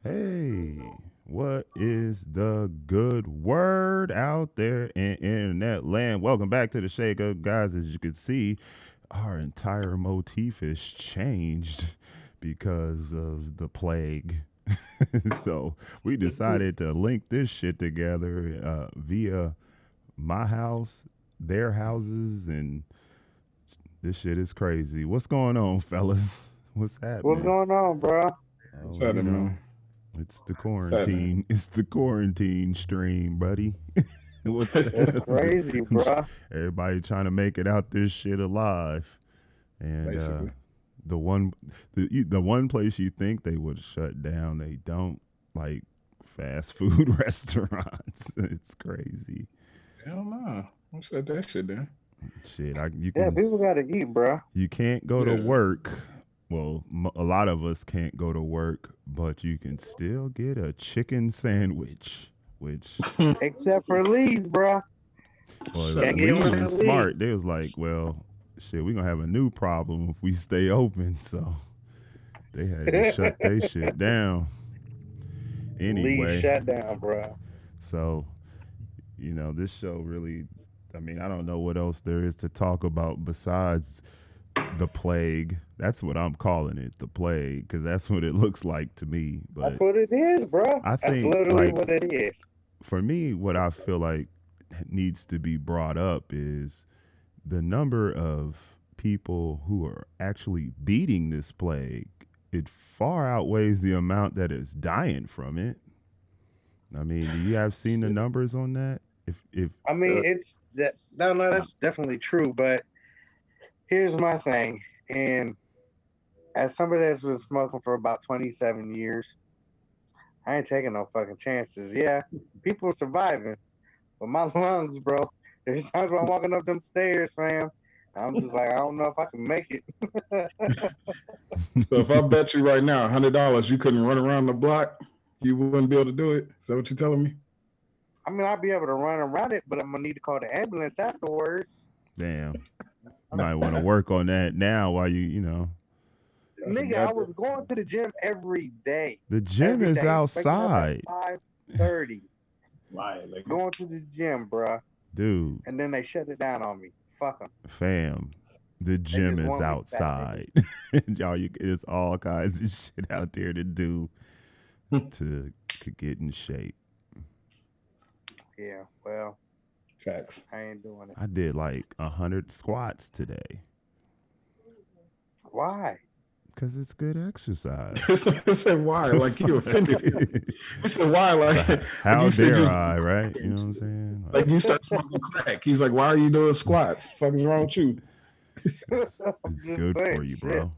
Hey, what is the good word out there in internet land? Welcome back to the Shake Up, guys. As you can see, our entire motif has changed because of the plague. So we decided to link this shit together via my house, their houses, and this shit is crazy. What's going on, fellas? What's What's happening? going on, bro? What's Oh, happening, man? it's the What's happening? quarantine. It's the quarantine stream, buddy. What's It's crazy, bro. everybody trying to make it out this shit alive? And Basically. the one, the one place you think they would shut down, they don't. Like fast food restaurants. It's crazy. Hell no. Don't shut that shit down. Shit, you Yeah, can people gotta eat, bro. you can't go to Yeah. work. Well, a lot of us can't go to work, but you can still get a chicken sandwich, which, Except for leaves, bro. well, Shut Gotta it get down. Lee's rid is of leaves. smart. They was like, well, shit, we gonna have a new problem if we stay open. So they had to shut they shit down Leaves anyway. shut down, bro. So this show really. I mean, I don't know what else there is to talk about besides the plague. That's what I'm calling it, the plague, because that's what it looks like to me. That's But what it is, bro. I That's think, literally like, what it is. for me, what I feel like needs to be brought up is the number of people who are actually beating this plague. It far outweighs the amount that is dying from it. I mean, do you have seen the Shit. numbers on that? If I mean, Uh, it's that. No, that's definitely true. But here's my thing, and as somebody that's been smoking for about 27 years, I ain't taking no fucking chances. Yeah, people are surviving, but my lungs, bro. There's times when I'm walking up them stairs, fam. I'm just like, I don't know if I can make it. so if I bet you right now $100 you couldn't run around the block, you wouldn't be able to do it. Is that what you're telling me? I mean, I'll be able to run around it, but I'm gonna need to call the ambulance afterwards. damn, you might want to work on that now while That's a Nigga, I goddamn was going to the gym every day, the gym is waking up at outside, 5:30, lying, nigga. going to the gym, bruh, dude. and then they shut it down on me. Fuck them. Fam, the They gym just is want me fat, nigga. outside. Y'all, there's all kinds of shit out there to do to get in shape. Yeah, well, Facts. I ain't doing it. I did like 100 squats today Why? because it's good exercise. He said why? The Like you fuck? offended him. He said why? Like How you said dare you I, right? You know what I'm saying? like you start smoking crack. He's like, why are you doing squats? Fuck is wrong with you? I'm It's just good saying, for you, shit. bro.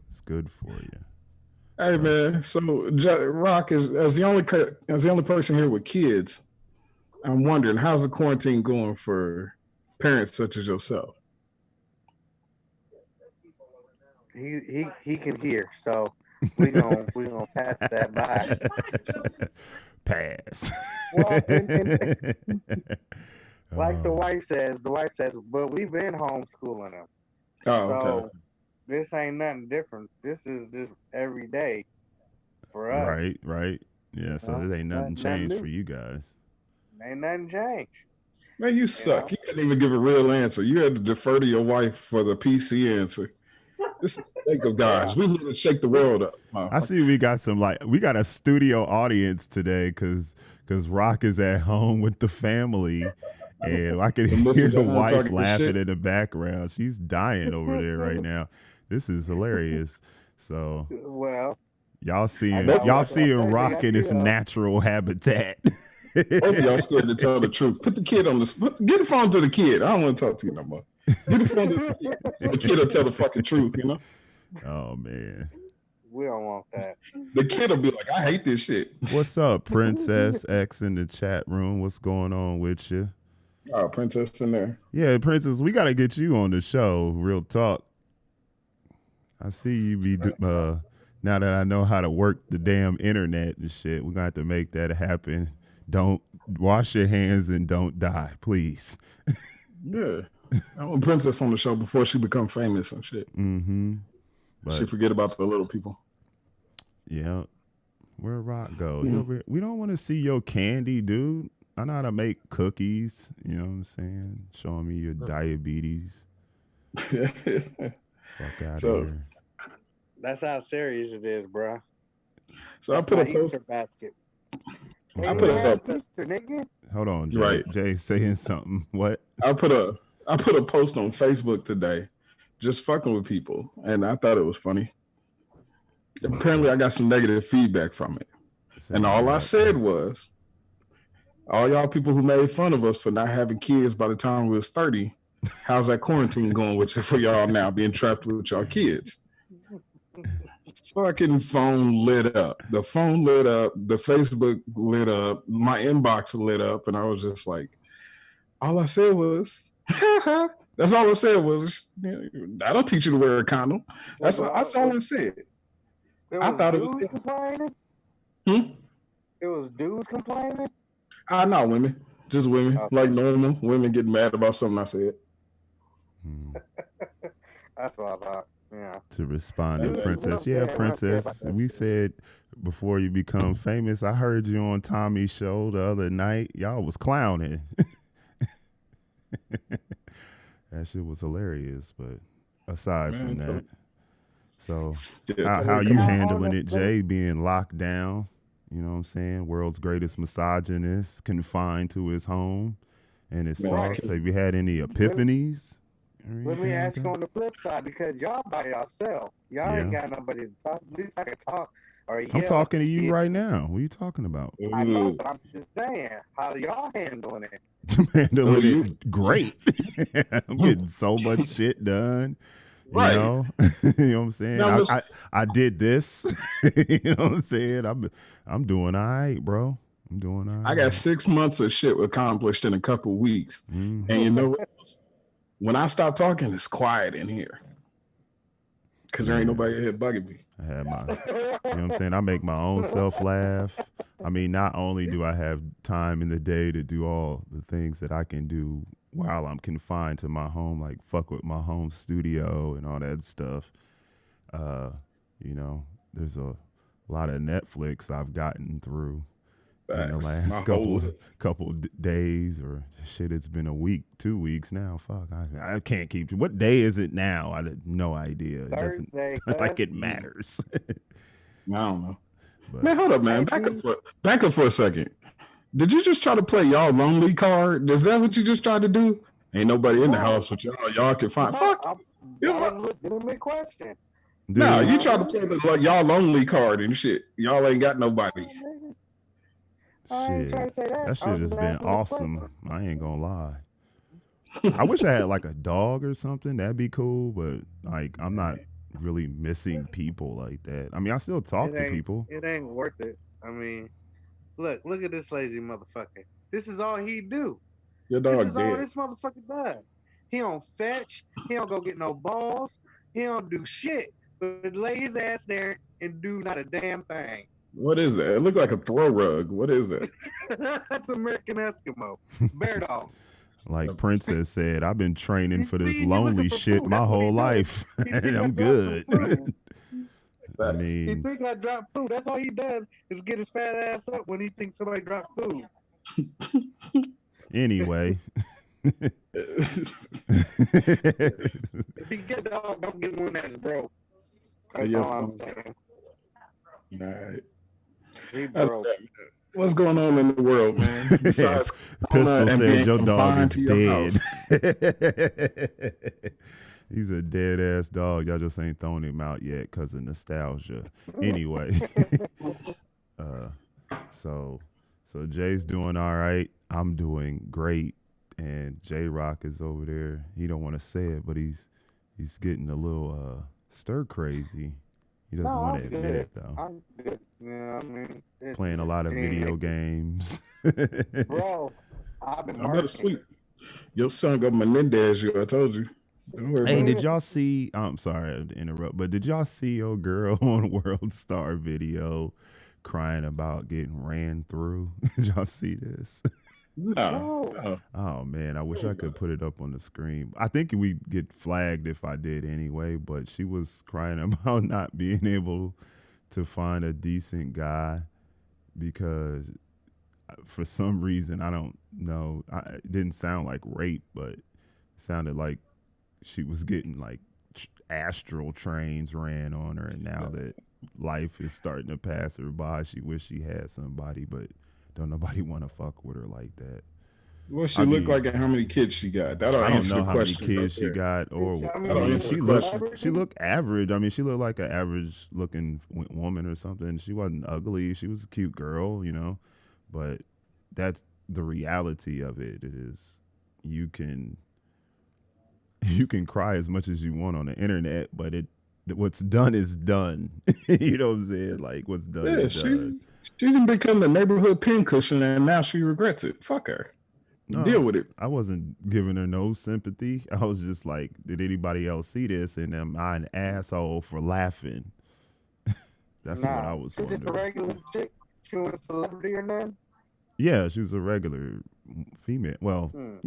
It's good for you. Hey But man, so Rock is as the only person here with kids. I'm wondering how's the quarantine going for parents such as yourself. He can hear, so we gonna pass that by. pass. Well, and like Oh, the wife says, but we've been homeschooling them, Oh, okay. so this ain't nothing different. This is just every day for us. right, right. Yeah, so You there ain't nothing nothing changed for new. you guys. Ain't nothing changed. Man, you You suck. know. You couldn't even give a real answer. You had to defer to your wife for the PC answer. This is the sake of Yeah. guys. We here to shake the world up, I motherfucker. see we got a studio audience today because Rock is at home with the family, and I can The hear missus the at home wife talking laughing shit. in the background. She's dying over there right now. This is hilarious. So Well, y'all I seeing got Both, y'all what can I seeing say? They Rock got in its you. natural habitat. both of y'all scared to tell the truth. Put the kid on get the phone to the kid. I don't want to talk to you no more. Get the phone to the kid so the kid will tell the fucking truth, you know? Oh man. We don't want that. The kid will be like, I hate this shit. What's up, Princess X in the chat room? What's going on with you? Oh, princess in there. Yeah, Princess, we got to get you on the show. Real talk. I see you now that I know how to work the damn internet and shit. We're going to have to make that happen. Don't wash your hands and don't die, please. Yeah. I want princess on the show before she become famous and shit. Mm-hmm. She But forget about the little people. yeah, Where Rock go? He Mm. over here. We don't want to see your candy, dude. I know how to make cookies. You know what I'm saying? Showing me your diabetes. Fuck out of so here. That's how serious it is, bro. so I That's put my a post. Easter basket. I'm I Ain't put even sorry. a half Easter, nigga. Hold on, Jay. right. Jay saying something. What? I put a I put a post on Facebook today, just fucking with people, and I thought it was funny. Apparently, I got some negative feedback from it, and Saying all I what? said was, "All y'all people who made fun of us for not having kids by the time we was 30, how's that quarantine going with you for y'all now being trapped with y'all kids?" Fucking phone lit up. The phone lit up. The Facebook lit up. My inbox lit up, and I was just like, all I said was, that's all I said was, I don't teach you to wear a condom. That's all I said. It I was thought it was dudes this. complaining. Hmm? It was dudes complaining. Not women, just women, like Okay, normal. Women get mad about something I said. Hmm. that's what I thought. Yeah, To respond to dudes, And we Princess. don't Yeah, care. We don't care about Princess. that We shit. said before you become famous, I heard you on Tommy's show the other night. Y'all was clowning. That shit was hilarious. But aside from man, that, so yeah, how totally you come on. Now on handling the it, flip, Jay? Being locked down, you know what I'm saying? World's greatest misogynist, confined to his home and his Man, it's right. thoughts. killing Have you had any Let, epiphanies or let me anything like ask you that? on the flip side because y'all by yourself. Y'all ain't Yeah. got nobody to talk. At least I can talk or I'm yell at talking to the you kid. right now. What are you talking about? me. I know, but I'm just saying, how y'all handling it? Handling You, it great. I'm getting so much shit done. You right. know, you know what I'm saying. Now listen, I did this. You know what I'm saying. I'm doing all right, bro. I'm doing all I got right. 6 months of shit accomplished in a couple weeks, and Mm-hmm. you know what? When I stop talking, it's quiet in here because there ain't Yeah, nobody here bugging me. I had my. You know what I'm saying. I make my own self laugh. I mean, not only do I have time in the day to do all the things that I can do while I'm confined to my home, like fuck with my home studio and all that stuff. Uh, you know, there's a lot of Netflix I've gotten through in the Facts. My last whole couple list. days or shit. It's been a week, 2 weeks now. Fuck, I can't keep. What day is it now? I had no idea. It doesn't Thursday, like cuz. it matters. I don't know. But Man, hold up, man. Hey, B, Back up for a second. Did you just try to play y'all lonely card? Is that what you just tried to do? Ain't nobody in the no, house with y'all. Y'all can find. no, Fuck. I, You that know, was a legitimate question. no, dude, you Uh try to huh. play the like, y'all lonely card and shit. Y'all ain't got nobody. I ain't trying shit, to say that. that I shit was has just been asking a awesome. question. I ain't gonna lie. I wish I had like a dog or something. That'd be cool. But like, I'm not really missing people like that. I mean, I still talk It to ain't. people. It ain't worth it. I mean, look at this lazy motherfucker. This is all he do. Your This dog is all dead. this motherfucker does. He don't fetch. He don't go get no balls. He don't do shit. But lay his ass there and do not a damn thing. What is that? It looked like a throw rug. What is that? That's American Eskimo. Bear dog. Like Princess said, I've been training You for this see, he looking lonely for shit food. my That's what he whole do. life, He and think I I'm dropped some good. food. I Facts. He mean, think I dropped food. That's all he does is get his fat ass up when he thinks somebody dropped food. anyway. If he get a dog, don't get one that's broke. That's Your all I'm phone. saying. All right. He Other broke. than that, what's going on in the world, man? Yeah. Besides Corona Pistol and said being your dog confined is to your dead. house. He's a dead ass dog. Y'all just ain't thrown him out yet because of nostalgia. Anyway, uh, so Jay's doing all right. I'm doing great, and J Rock is over there. He don't want to say it, but he's getting a little stir crazy. He No, doesn't want I'm to admit good. it though. I'm good. You know what I mean? Playing a lot of video Nigga. games. Bro, I've been I better marking. sleep. Your son got Menendez you. I told you. Don't worry Hey, about it. did y'all see? I'm sorry to interrupt, but did y'all see your girl on World Star video crying about getting ran through? Did y'all see this? No. No. No. Oh man, I wish I could put it up on the screen. I think we get flagged if I did anyway, but she was crying about not being able to find a decent guy because for some reason I don't know. It didn't sound like rape, but it sounded like she was getting like astral trains ran on her, and now that life is starting to pass her by, she wish she had somebody, but don't nobody want to fuck with her like that. What she I look mean, like and how many kids she got? That'll I don't answer know the how many question right kids she there. got, or I I That'll mean, mean, answer the question. she looked average. I mean, she looked like an average looking woman or something. She wasn't ugly. She was a cute girl, but that's the reality of it. It is you can you can cry as much as you want on the internet, but what's done is done. You know what I'm saying? Like what's done is Yeah, done. she can become the neighborhood pincushion, and now she regrets it. Fuck her. Deal No, with it. I wasn't giving her no sympathy. I was just like, did anybody else see this? And am I an asshole for laughing? That's what I nah, was she's just a wondering. regular chick. She was a celebrity or nothing. Yeah, she was a regular female. Well, Hmm.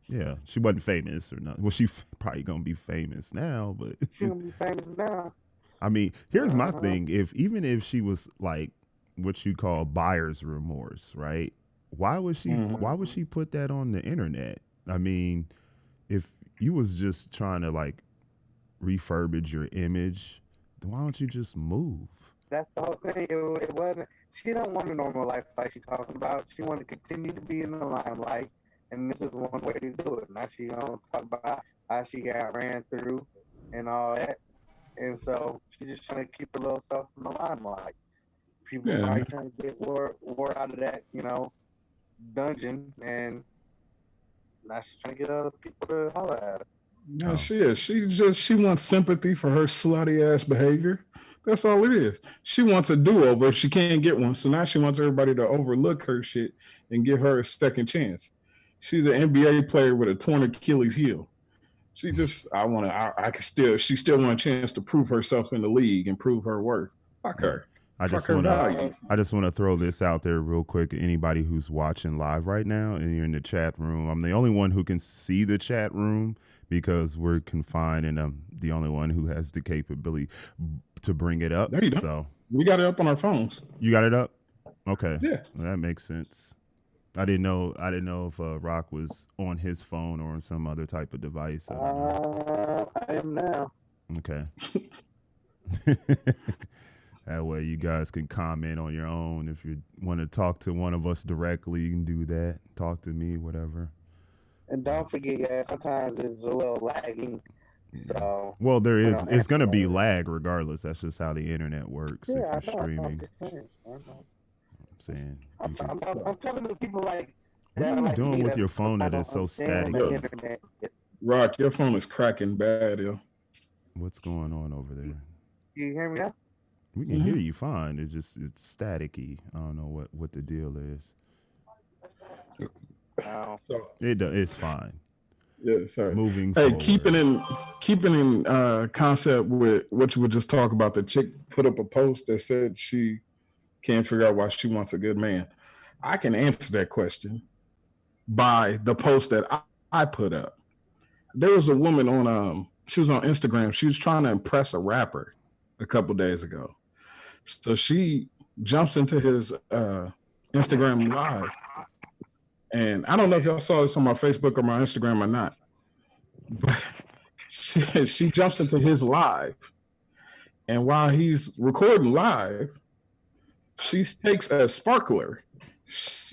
yeah, she wasn't famous or nothing. Well, she probably gonna be famous now, but She gonna be famous now. I mean, here's my Uh-huh. thing: if even if she was like what you call buyer's remorse, right? Why would she? Mhm. Why would Hmm. she put that on the internet? I mean, if you was just trying to like refurbish your image, then why don't you just move? That's the whole thing. It wasn't. She don't want a normal life like she talking about. She want to continue to be in the limelight, and this is one way to do it. Now she gonna talk about how she got ran through and all that, and so she's just trying to keep her little self in the limelight. People Yeah. probably trying to get war out of that, dungeon, and now she's trying to get other people to holler at her. No, Oh, she is. She wants sympathy for her slutty ass behavior. That's all it is. She wants a do over. She can't get one, so now she wants everybody to overlook her shit and give her a second chance. She's an NBA player with a torn Achilles heel. She just, I want to, I can still, she still want a chance to prove herself in the league and prove her worth. Fuck yeah. her. I Fuck just her wanna value. Uh, I just want to throw this out there real quick. Anybody who's watching live right now and you're in the chat room, I'm the only one who can see the chat room because we're confined, and I'm the only one who has the capability to bring it up. No, you don't. So We got it up on our phones. you got it up. Okay, Yeah. well, that makes sense. I didn't know. I didn't know if Rock was on his phone or on some other type of device. I don't know. I am now. Okay. That way, you guys can comment on your own. If you want to talk to one of us directly, you can do that. Talk to me, whatever. And don't forget, yeah, sometimes it's a little lagging, Yeah. so Well, there we is. don't It's answer gonna be right away. lag regardless. That's just how the internet works. If Yeah, you're I know. I'm streaming, just saying. I know. I'm saying you can. I'm telling the people like What are that are you like doing me with that your phone that is don't so understand the Yo, staticky? internet. Rock, your phone is cracking bad, yo. What's going on over there? You hear me now? We can Mm-hmm. hear you fine. It's staticky. I don't know what the deal is. No. So It's fine. yeah, sorry. Moving Hey, forward. keeping in concept with what you would just talk about. The chick put up a post that said she can't figure out why she wants a good man. I can answer that question by the post that I put up. There was a woman on she was on Instagram. She was trying to impress a rapper a couple days ago. So she jumps into his Instagram live, and I don't know if y'all saw this on my Facebook or my Instagram or not, but she jumps into his live, and while he's recording live, she takes a sparkler,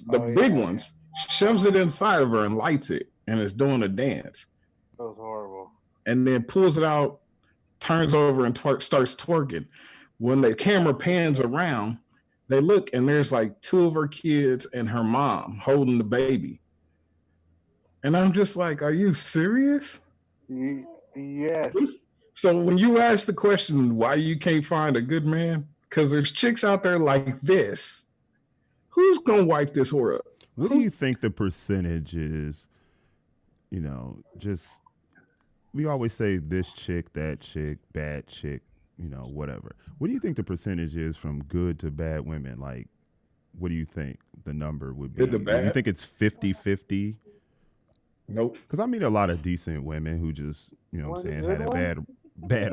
the Oh big yeah, ones, shoves it inside of her and lights it, and is doing a dance, that was horrible. and then pulls it out, turns over, and starts twerking. When the camera pans around, they look, and there's like two of her kids and her mom holding the baby, and I'm just like, "Are you serious?" Yes. So when you ask the question why you can't find a good man, because there's chicks out there like this, who's gonna wipe this whore up? What do Who? you think the percentage is? Just we always say this chick, that chick, bad chick, whatever. What do you think the percentage is from good to bad women? Like, what do you think the number would Good to be? You bad? think it's 50-50? Nope. Because I meet a lot of decent women who just, what I'm One saying, good had a one. bad. bad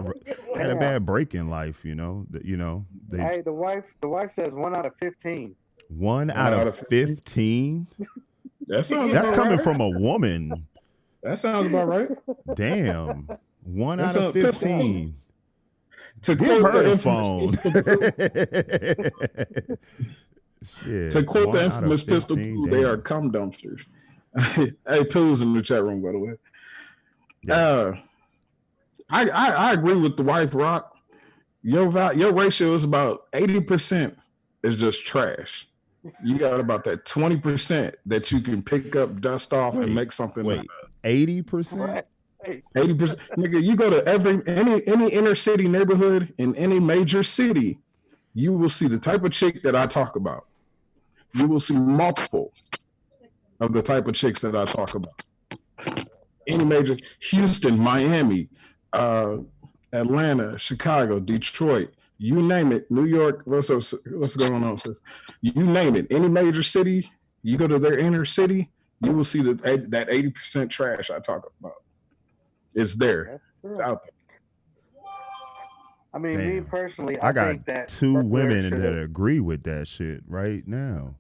had a Damn. bad break in life. They Hey, the wife says 1 out of 15. one One out out of of 50. 15. That sounds That's about Yeah. coming right. from a woman. That sounds about right. Damn, one That's out of a pistol. Damn. 15. To Give quote her the the infamous phone. pistol Pooh, Shit, to quote the one out of infamous pistol 15. Pooh, they are Damn. cum dumpsters. Hey, Pooh's in the chat room, by the way. Yeah. Uh, I agree with the wife, Rock. Your ratio is about 80% is just trash. You got about that 20% that you can pick up, dust off, and Wait, make something. wait. 80%? Right. Hey, 80%. Nigga, you go to any inner city neighborhood in any major city, you will see the type of chick that I talk about. You will see multiple of the type of chicks that I talk about. Any major Houston, Miami, uh, Atlanta, Chicago, Detroit, you name it, New York, what's up, what's going on, sis? You name it, any major city, you go to their inner city, you will see that 80% trash I talk about. It's there. that's It's true. out there. I mean, me Damn. personally, I I got think that two there women should that have. agree with that shit right now.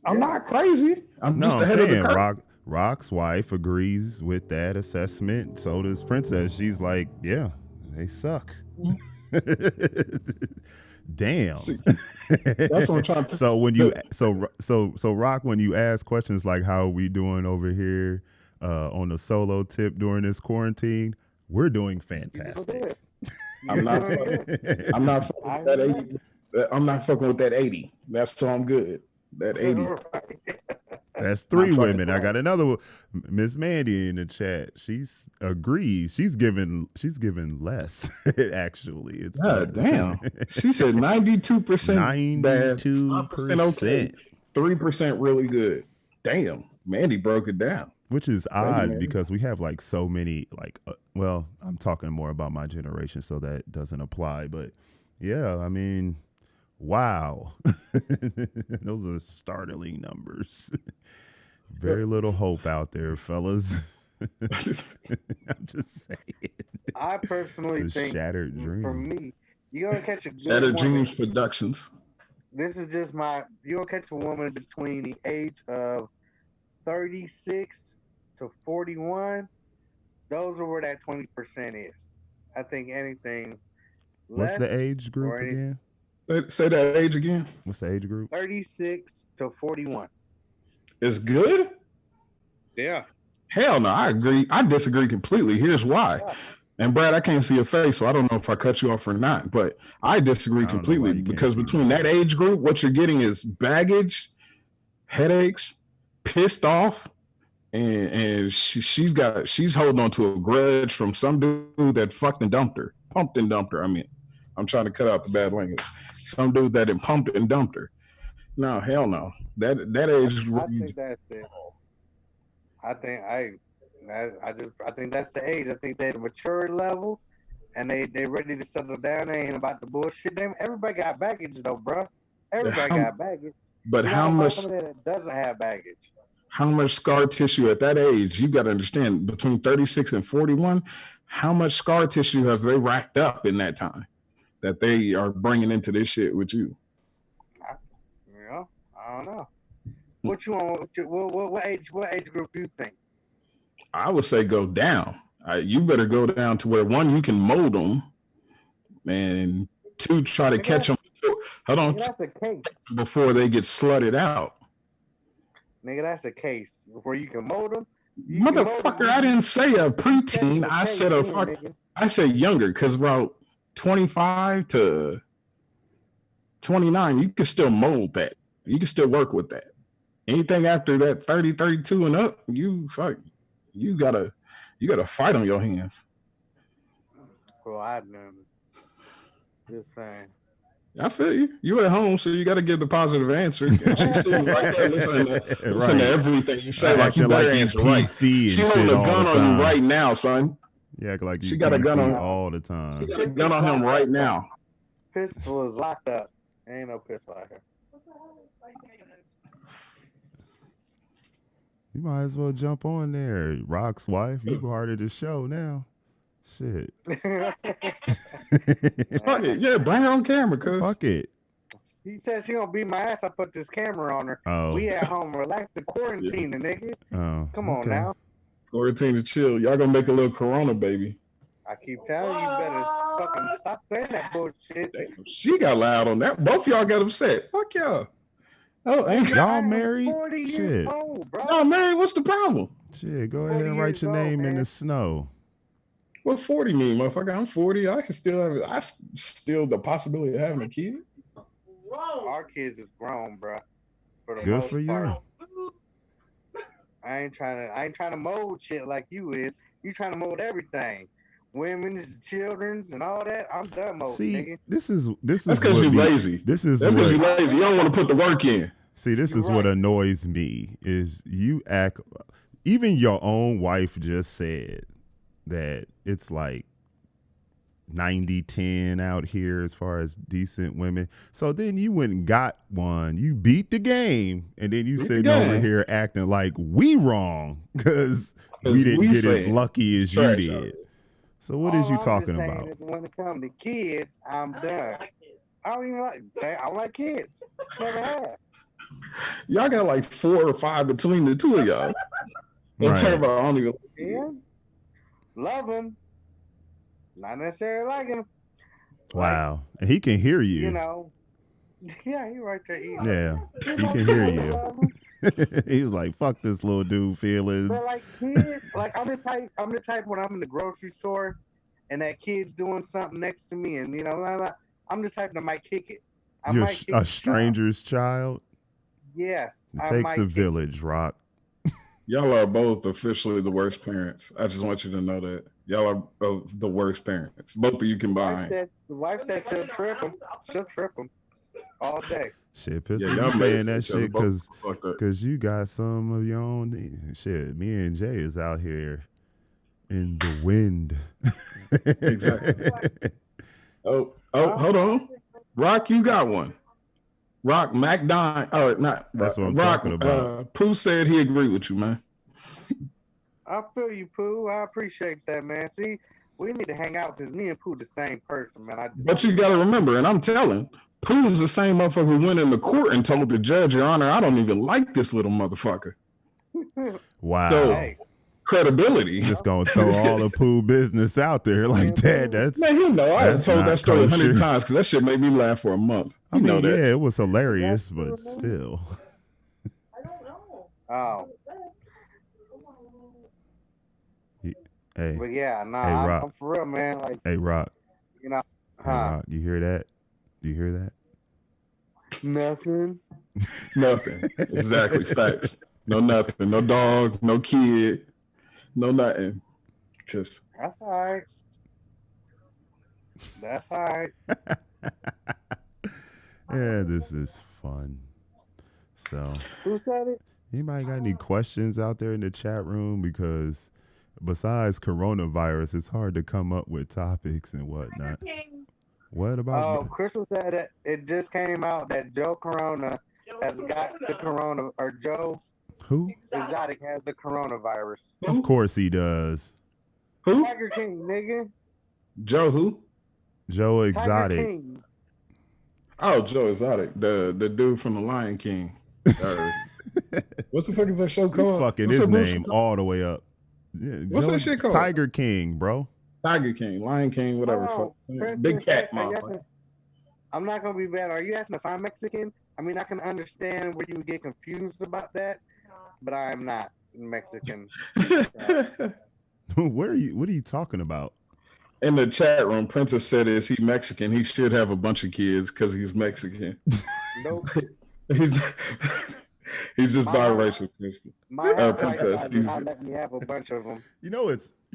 I'm Yeah. not crazy. I'm No, just I'm ahead of the saying curve. Rock's wife agrees with that assessment. So does Princess. She's like, yeah, they suck. Damn. See, that's what I'm trying to. So when you so Rock, when you ask questions like how are we doing over here on the solo tip during this quarantine, we're doing You doing fantastic. good. I'm You're not. doing good. I'm not fucking I with that agree 80. I'm not fucking with that 80. That's so I'm good. That 80. right. That's Not three fucking. women. I got another one, Miss Mandy in the chat. She's agrees. She's given less. Actually, it's God damn. She said 92% bad, 5% okay, 92%, 3% really good. Damn. Mandy broke it down. which is Thank you, odd Mandy. because we have like so many well, I'm talking more about my generation, so that doesn't apply. But yeah, I mean, wow, those are startling numbers. Very little hope out there, fellas. I'm just saying. I It's personally a think, shattered for dream. me, you're gonna catch a good Shattered woman. Dreams Productions. This is just my. You're gonna catch a woman between the age of 36 to 41. Those are where that 20% is. I think anything What's the less age or group any again? Say that age again. What's the age group? 36 to 41. It's good? Yeah. Hell no, I agree. I disagree completely. Here's why. And Brad, I can't see your face, so I don't know if I cut you off or not. But I disagree I don't know why completely you can't because see between me. that age group, what you're getting is baggage, headaches, pissed off, and she's holding on to a grudge from some dude that fucked and dumped her, pumped and dumped her. I mean, I'm trying to cut out the bad language. Some dude that pumped and dumped her. No, hell no. That age is where I you. think that's it. I think I think that's the age. I think they're at a mature level and they ready to settle down. They ain't about the bullshit. Everybody got baggage though, bro. Everybody How, got baggage. but You're not gonna find somebody that doesn't have baggage. how much scar tissue at that age? You got to understand between 36 and 41. How much scar tissue have they racked up in that time that they are bringing into this shit with you? I, I don't know. What you want? What age group do you think? I would say go down. You better go down to where one, you can mold them, and two, try to catch Nigga, them. Hold on, that's a case. before they get slutted out. Nigga, that's a case where you can mold them. You can mold them. Motherfucker, I didn't say a preteen. I Case said a in, fuck. nigga. I said younger because about 25 to 29, you can still mold that. You can still work with that. Anything after that 30, 32 and up, you gotta fight on your hands. Well, I never. Just saying. I feel you. You at home, so you got to give the positive answer. And she's sitting right there listen to Right. everything you say. Like you Acting better like you answer right. PC She and holding shit a all the gun on you time. right now, son. You act like She you got a gun PC on. all the time. She got a gun on him right now. Pistol is locked up. Ain't no pistol out here. You might as well jump on there. Rock's wife, you part of the show now. Shit. Fuck it. Yeah, bring her on camera, cuz. Fuck it. He said she gonna beat my ass. I put this camera on her. Oh. We at home, relax the quarantine, nigga. Oh. Come on okay. now. Quarantine to chill. Y'all gonna make a little Corona baby. I keep telling you, better fucking stop saying that bullshit. Damn, she got loud on that. Both y'all got upset. Fuck y'all. Oh, ain't Y'all I am married? 40 years Shit. old, bro. y'all married? What's the problem? Shit, go 40 ahead and write years your old, name in man. the snow. What 40 mean, motherfucker? I'm 40. I can still have. I still the possibility of having a kid. Our kids is grown, bro. For the Good most for you. part. I ain't trying to mold shit like you is. You trying to mold everything. Women's, children's, and all that. I'm done molding, See, nigga. this is That's because what you be- lazy. This is That's because what you lazy. You don't want to put the work in. see. This You're is what right. annoys me is you act. Even your own wife just said that it's like 90-10 out here as far as decent women. So then you went and got one. You beat the game, and then you Beat the sitting over game. here acting like we wrong because we didn't we get as saying lucky as you trash did. out here. So what is All you I'm talking just saying about? is when it comes to kids, I'm done. I don't even like. I don't like kids. Never have. Y'all got like 4 or 5 between the two of y'all. Don't talk Right. about I don't even. Yeah. Love them. Not necessarily like them. Wow. And he can hear you. You know. Yeah, he right there eating. Yeah. You He know, can hear I you. love 'em. He's like, fuck this little dude feelings. But like kids, like I'm the type when I'm in the grocery store and that kid's doing something next to me, and you know, I'm the type that might kick it. I You're might kick a the stranger's child. child. Yes, It I takes might a kick it. village, Rock. Y'all are both officially the worst parents. I just want you to know that y'all are both the worst parents. Both of you The wife combined. said, the wife said she'll trip him. She'll trip him all day. Shit, Pistol, Yeah, you y'all saying made that each other shit both fucked up. because you got some of your own shit. Me and Jay is out here in the wind. Exactly. Oh, hold on. Rock, you got one. Rock McDine, or not That's what I'm Rock, talking about. Pooh said he agreed with you, man. I feel you, Pooh. I appreciate that, man. See, we need to hang out because me and Pooh the same person, man. But you got to remember, and I'm telling, Pooh is the same motherfucker who went into court and told the judge, Your Honor, I don't even like this little motherfucker. Wow. So, Hey, credibility. Just gonna throw all the Pooh business out there like that. That's Man, you know, I have that's told not that story kosher. 100 times because that shit made me laugh for a month. I You know mean, that. yeah, it was hilarious, but That's true, still. oh, Hey, but yeah, nah, Hey, Rock. I'm for real, man. Like, hey, Rock. you know, Hey, Rock. You hear that? Do you hear that? nothing. Nothing. Exactly. Facts. No nothing. No dog. No kid. No nothing. Just That's all right. That's all right. Yeah, this is fun. So, Who said it? anybody got any questions out there in the chat room? Because besides coronavirus, it's hard to come up with topics and whatnot. What about? Oh, Crystal said that it just came out that Joe Corona has got the corona, or Joe Who? Exotic has the coronavirus. Of course he does. who? Tiger King, nigga. Joe who? Joe Tiger Exotic. King. Oh, Joe Exotic, the dude from the Lion King. What's the fuck is that show You called? fucking What's his that bullshit name called? all the way up. Yeah, What's that shit called? Tiger King, bro. Tiger King, Lion King, whatever. Oh, Fuck. Big cat, motherfucker. I'm not gonna be bad. Are you asking if I'm Mexican? I mean, I can understand where you would get confused about that, but I am not Mexican. What are you talking about? In the chat room, Princess said, "Is he Mexican? He should have a bunch of kids because he's Mexican. Nope. he's he's just My- biracial." My half-white Princess, side did not let me have a bunch of them. You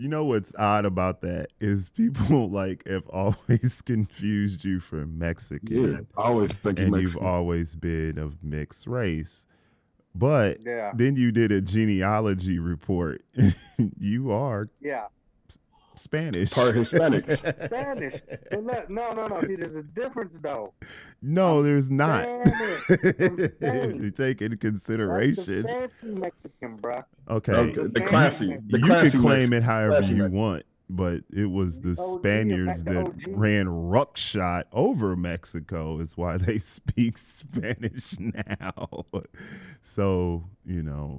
know what's odd about that is people like have always confused you for Mexican. Yeah, I always think and Mexican. you've always been of mixed race. But Yeah. then you did a genealogy report. You are Yeah. Spanish. Part Hispanic. Spanish. But look, no. See, there's a difference though. No, there's not. Spanish. I'm Spain. You take into That's consideration. the fancy Mexican, bruh. Okay. Okay, the classy, the You classy can claim Mexican. it however Classy you Mexican. want. but it was the OG, Spaniards back to that OG. ran ruckshot over Mexico. Is why they speak Spanish now. So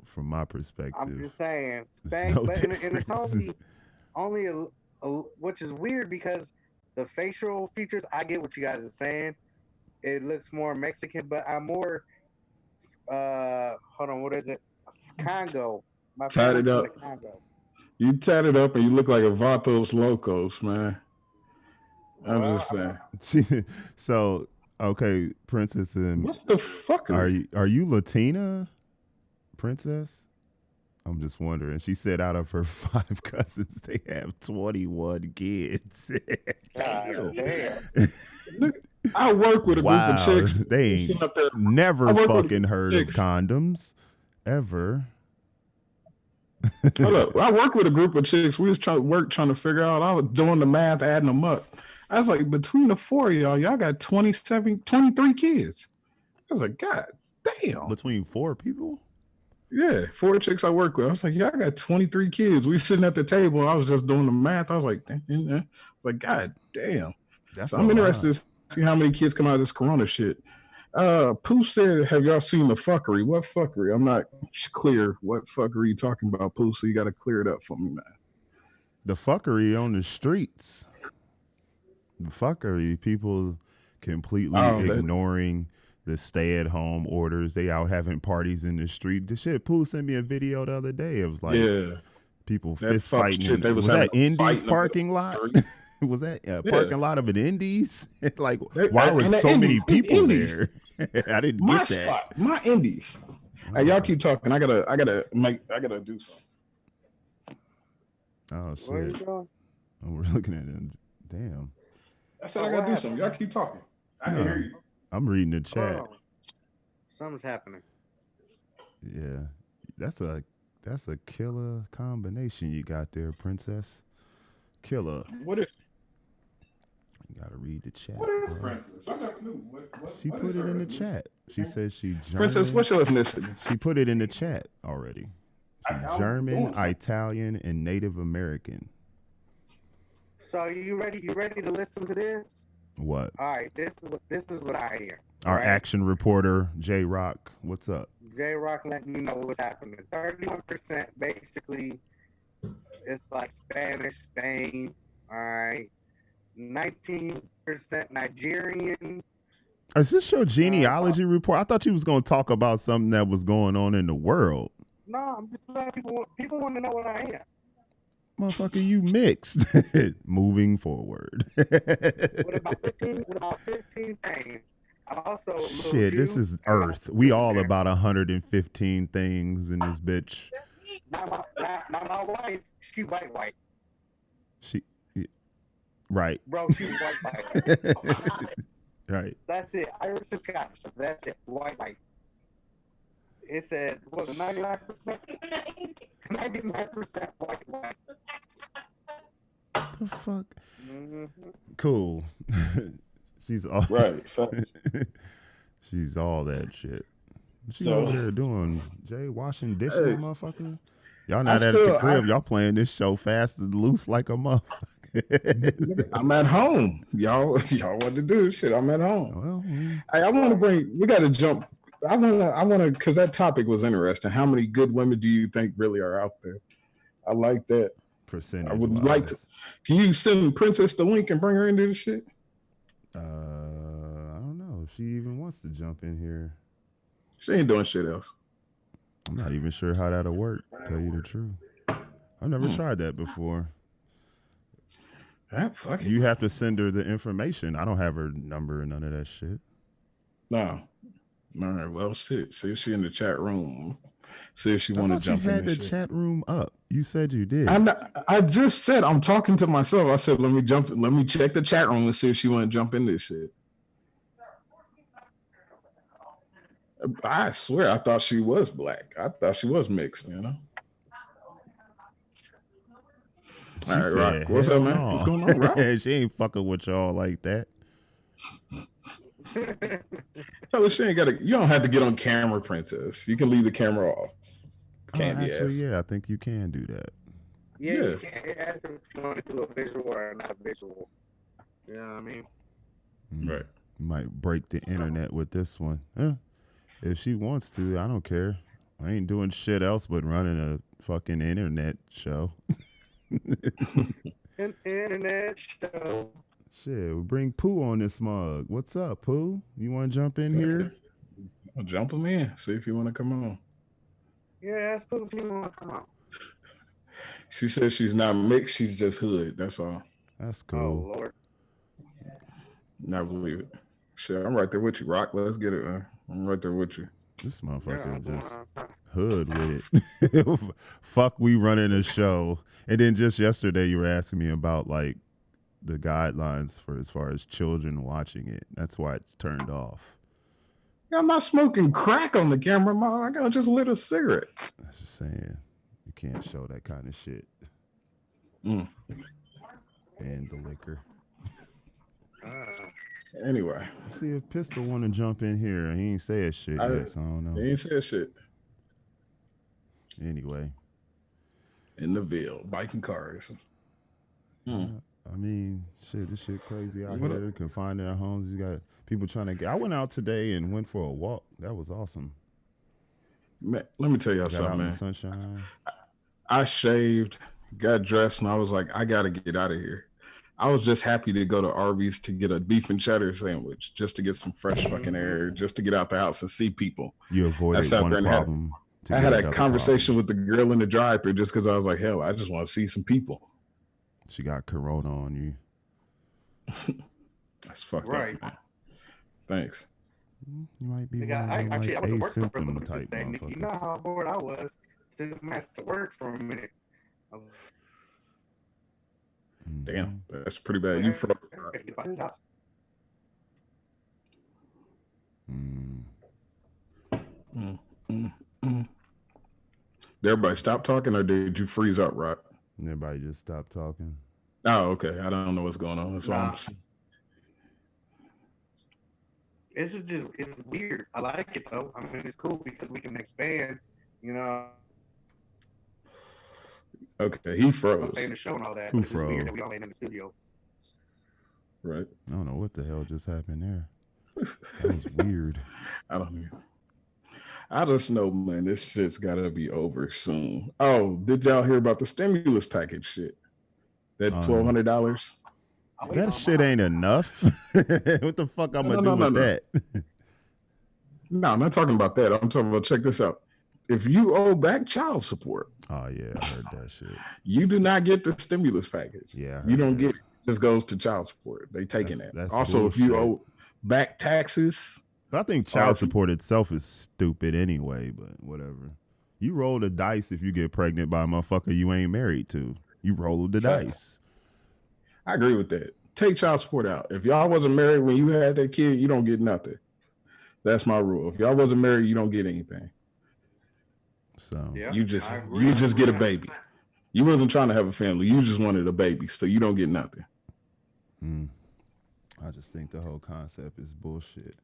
from my I'm perspective, just saying, there's Spain, no and it's difference. only which is weird because the facial features. I get what you guys are saying. It looks more Mexican, but I'm more hold on, what is it? Congo. My Tied family's it from the up. Congo. You tied it up and you look like a Vatos Locos, man. I'm Well, just saying. So okay, Princess, What's the fuckery? are you Latina, Princess? I'm just wondering. She said out of her 5 cousins, they have 21 kids. God Damn. damn. Look, I work with a group of Wow. chicks. They We ain't sitting up there. I never work with a fucking group of heard of chicks. condoms ever. Hold up. I work with a group of chicks. We was trying to figure out. I was doing the math, adding them up. I was like, between the four of y'all got 27, 23 kids. I was like, God damn. Between 4 people? Yeah, four chicks I work with. I was like, yeah, I got 23 kids. We sitting at the table. I was just doing the math. I was like, God damn. That's So a I'm lot. interested to see how many kids come out of this corona shit. Pooh said, have y'all seen the fuckery? What fuckery? I'm not clear what fuckery you talking about, Pooh, so you got to clear it up for me, man. The fuckery on the streets. The fuckery. People completely Oh, that, ignoring the stay-at-home orders. They out having parties in the street. The shit. Pooh sent me a video the other day. It was like yeah, people that fist fuck fighting shit. They in was was having that a fight Indy's in the middle parking of lot? the street. Was that a Yeah, parking lot of an Indies? Like, they, why were and the so many Indies, people Indies, there? I didn't my get that. spot, my Indies. Hey, Oh, y'all keep talking. I gotta do something. oh Where you shit! going? Oh, we're looking at him. Damn. I said I Oh, gotta what do happened? something. Y'all keep talking. I can hear No, you. I'm reading the Hold chat. on. Something's happening. Yeah, that's a killer combination you got there, Princess. Killer. What is You gotta read the chat, what is bro. Princess? I never knew. She What put is it her in the ethnicity? chat. She says she Princess, German. what's your ethnicity? She put it in the chat already. She I'm German, doing something. Italian, and Native American. So you ready? You ready to listen to this? What? All right. This is what I hear. Our Right. action reporter, J Rock. What's up? J Rock letting you know what's happening. 31% basically it's like Spanish, Spain. All right. 19% Nigerian. Is this your About genealogy report? I thought you was gonna talk about something that was going on in the world. no, I'm just letting people want to know what I am. Motherfucker, you mixed. Moving forward. With about 15 things. I'm also a little Shit, this Jew is and I'm also Earth. We all American. about 115 things in this bitch. Not my wife. She white. She, right. Bro, she white. Right. That's it. Irish and Scottish. That's it. White. It said, what, 99%? 99% white. The fuck? Mm-hmm. Cool. She's all Right. Facts. she's all that shit. What she So, over there doing? Jay washing dishes, hey, motherfucker? Y'all I not at the still, I, crib. Y'all playing this show fast and loose like a motherfucker. I'm at home. Y'all want to do shit. I'm at home. Well, Hey, I want to bring. We got to jump. I want to, because that topic was interesting. How many good women do you think really are out there? I like that. I percentage would like to. wise. Can you send Princess the link and bring her into the shit? I don't know if she even wants to jump in here. She ain't doing shit else. I'm not even sure how that'll work. Tell you the truth, I've never tried that before. Fuck it. You have to send her the information. I don't have her number and none of that shit. No. All right. Well, shit. See if she in the chat room. See if she I want to thought you jump in had the this shit. chat room up. You said you did. I just said I'm talking to myself. I said let me check the chat room and see if she want to jump in this shit. I swear I thought she was black. I thought she was mixed, you know. She All right, said, Rock. What's up, hell man? no. What's going on, Rock? She ain't fucking with y'all like that. Tell her she ain't gotta. You don't have to get on camera, Princess. You can leave the camera off. Oh, Candy actually, ass. yeah, I think you can do that. Yeah, Yeah, you can't ask them if you want to do a visual or not visual. You know what I mean? Mm. right. Might break the internet with this one. If she wants to, I don't care. I ain't doing shit else but running a fucking internet show. An internet show. Shit, we bring Pooh on this mug. What's up, Pooh? You want to jump in Fuck yeah. here? I'll jump him in. See if you want to come on. Yeah, ask people if you want to come out. She says she's not mixed. She's just hood. That's all. That's Oh cool. Lord. Not believe it. Shit, I'm right there with you, Rock. Let's get it, man. I'm right there with you. This Yeah, motherfucker I'm going just on. hood with it. Fuck, we running a show. And then just yesterday, you were asking me about like the guidelines for as far as children watching it. That's why it's turned off. Yeah, I'm not smoking crack on the camera, mom. I got just lit a cigarette. That's just saying. You can't show that kind of shit. Mm. And the liquor. Uh, Anyway, Let's see if Pistol want to jump in here. He ain't said shit I yet, so I don't know. they ain't said shit Anyway, in the Ville, biking cars. Mm. I mean, shit, this shit crazy out What here. up? They're confined in their homes. You got people trying to get. I went out today and went for a walk. That was awesome. Man, let me tell y'all Got something, out in the man. sunshine. I shaved, got dressed, and I was like, I gotta get out of here. I was just happy to go to Arby's to get a beef and cheddar sandwich, just to get some fresh fucking mm-hmm. air, just to get out the house and see people. You I avoided sat one there and had problem to I get had a another conversation problem. with the girl in the drive-thru just because I was like, hell, I just want to see some people. She got corona on you. That's fucked up, Right. man. Thanks. You might be Nigga, one of them actually, like I went to work for a little asymptom bit type today, Nick. You know motherfuckers. how bored I was. Still managed to work for a minute. I was Damn, Mm-hmm. that's pretty bad. You like, froze. I gotta get about this house. Mm. Mm, mm, mm. Did everybody stop talking or did you freeze up, Rock? Everybody just stop talking. Oh, okay. I don't know what's going on. That's why I'm Nah, it's weird. I like it though. I mean, it's cool because we can expand. You know, okay. He I'm saying the froze. show and all that, but it's Who just weird that we froze? all ain't in the studio. Right. I don't know what the hell just happened there. That was weird. I don't know. I just know, man, this shit's gotta be over soon. Oh, did y'all hear about the stimulus package shit? That Um, $1,200? I'm waiting that on shit mine. ain't enough. What the fuck I'm No, gonna no, do no, no, with no. that? No, I'm not talking about that. I'm talking about check this out. If you owe back child support, Oh yeah, I heard that shit. you do not get the stimulus package. Yeah, I You heard don't that. get it. It just goes to child support. They taking that. That's Also, if you bullshit. owe back taxes, But I think or child if you, support itself is stupid anyway. But whatever. You roll the dice if you get pregnant by a motherfucker you ain't married to. You roll the facts. dice. I agree with that. Take child support out. If y'all wasn't married when you had that kid, you don't get nothing. That's my rule. If y'all wasn't married, you don't get anything. So Yeah, You just I agree. you just get a baby. You wasn't trying to have a family. You just wanted a baby, so you don't get nothing. mm, I just think the whole concept is bullshit.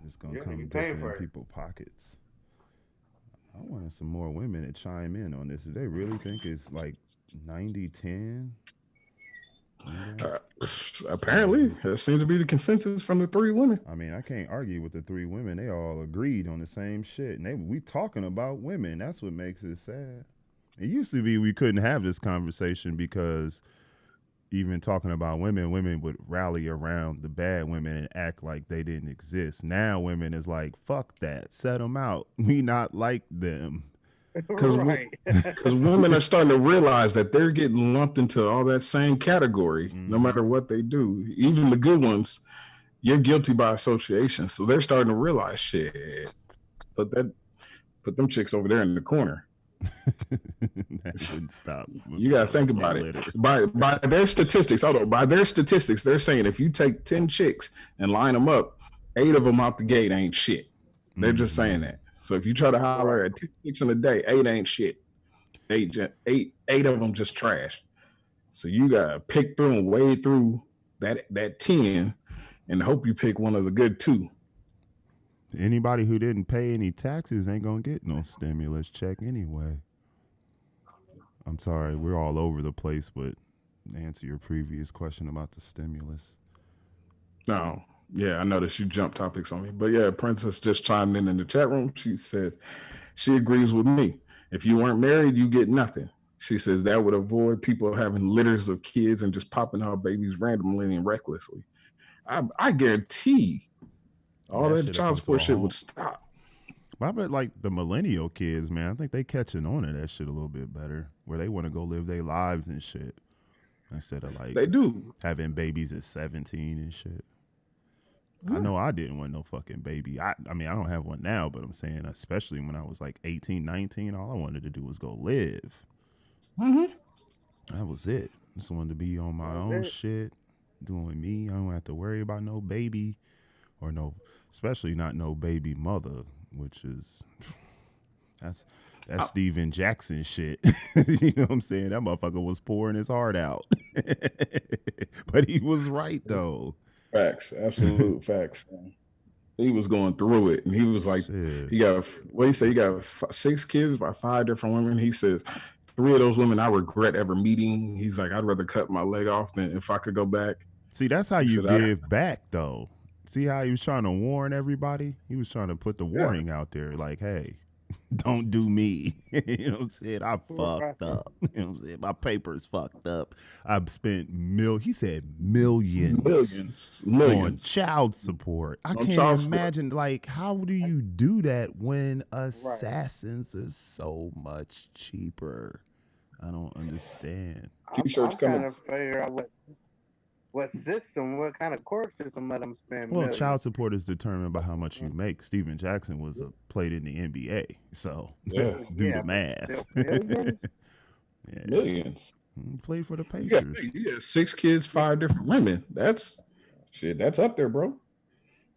It's gonna Yeah, you come paying different in for it. people's pockets. I wanted some more women to chime in on this. Do they really think it's like 90-10? Uh, Apparently, that seems to be the consensus from the three women. I mean, I can't argue with the three women. They all agreed on the same shit. And we talking about women. That's what makes it sad. It used to be we couldn't have this conversation because even talking about women, women would rally around the bad women and act like they didn't exist. Now women is like, fuck that. Set them out. We not like them. Because Right. women are starting to realize that they're getting lumped into all that same category, no Mm-hmm. matter what they do. Even the good ones, you're guilty by association. So they're starting to realize shit. Put them chicks over there in the corner. That wouldn't stop You gotta think the about it. litter. By their statistics, although by their statistics, they're saying if you take 10 chicks and line them up, 8 of them out the gate ain't shit. They're just saying that. So if you try to holler Right. at 10 chicks in a day, 8 ain't shit. Eight of them just trash. So you gotta pick through and wade through that 10 and hope you pick one of the good 2. Anybody who didn't pay any taxes ain't gonna get no stimulus check anyway. I'm sorry, we're all over the place, but to answer your previous question about the stimulus. No, yeah, I noticed you jumped topics on me, but yeah, Princess just chimed in the chat room. She said she agrees with me. If you weren't married, you get nothing. She says that would avoid people having litters of kids and just popping out babies randomly and recklessly. I guarantee Yeah, all that that shit up child into support a shit would home. stop. But I bet like the millennial kids, man, I think they catching on to that shit a little bit better, where they want to go live their lives and shit instead of like They do. having babies at 17 and shit. I Yeah. know I didn't want no fucking baby. I mean, I don't have one now, but I'm saying especially when I was like 18, 19, all I wanted to do was go live. Mm-hmm. That was it. Just wanted to be on my That was own it. shit, doing me. I don't have to worry about no baby or no, especially not no baby mother, which is that's that's Steven Jackson shit. You know what I'm saying? That motherfucker was pouring his heart out, but he was right though. Facts, absolute facts. Man. He was going through it, and he was like, Shit. he got what he said. He got 6 kids by 5 different women. He says 3 of those women I regret ever meeting. He's like, I'd rather cut my leg off than if I could go back. See, that's how He you said, I give back though. See how he was trying to warn everybody? He was trying to put the yeah, warning out there, like, hey, don't do me. You know what I'm saying? I Right. fucked up. You know what I'm saying? My paper's fucked up. I've spent he said millions millions, on millions child support. I on can't child support. imagine like how do you do that when Right. assassins are so much cheaper? I don't understand. T-shirts I'm trying coming. to figure out what kind of court system let them spend Well, child millions. support is determined by how much you Mm, make. Steven Jackson was played in the NBA, so Yeah, do the yeah, but math. still millions. Yeah, millions. he played for the You got Pacers. you got 6 kids, 5 different women. That's shit. That's up there, bro.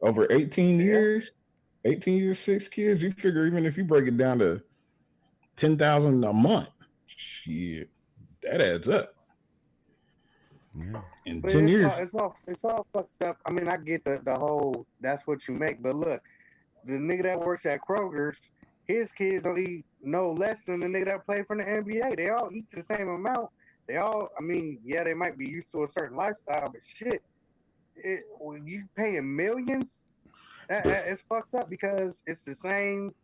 Over 18 Yeah. years, 18 years, 6 kids. You figure even if you break it down to 10,000 a month, shit, that adds up Yeah, in But 10 years. it's all fucked up. I mean, I get the whole that's what you make, but look, the nigga that works at Kroger's, his kids don't eat no less than the nigga that play for the NBA. They all eat the same amount. They all, I mean, yeah, they might be used to a certain lifestyle, but shit, when you paying millions, it's fucked up because it's the same.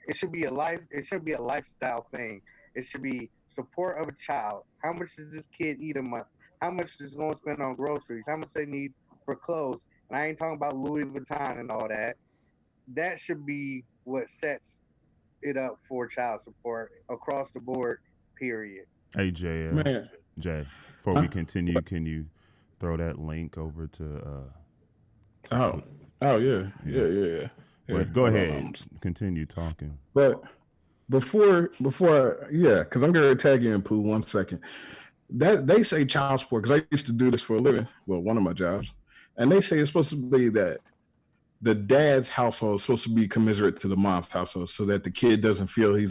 It should be a life. It should be a lifestyle thing. It should be support of a child. How much does this kid eat a month? How much is going to spend on groceries? How much they need for clothes? And I ain't talking about Louis Vuitton and all that. That should be what sets it up for child support across the board. Period. hey JL, Man, Jay. Before we huh? continue, can you throw that link over to Oh, oh t- yeah, yeah. yeah, yeah, yeah. Yeah, But go hold on. ahead, continue talking. But before, yeah, because I'm gonna tag you in Pooh 1 second. That they say child support because I used to do this for a living. Well, one of my jobs, and they say it's supposed to be that the dad's household is supposed to be commiserate to the mom's household, so that the kid doesn't feel he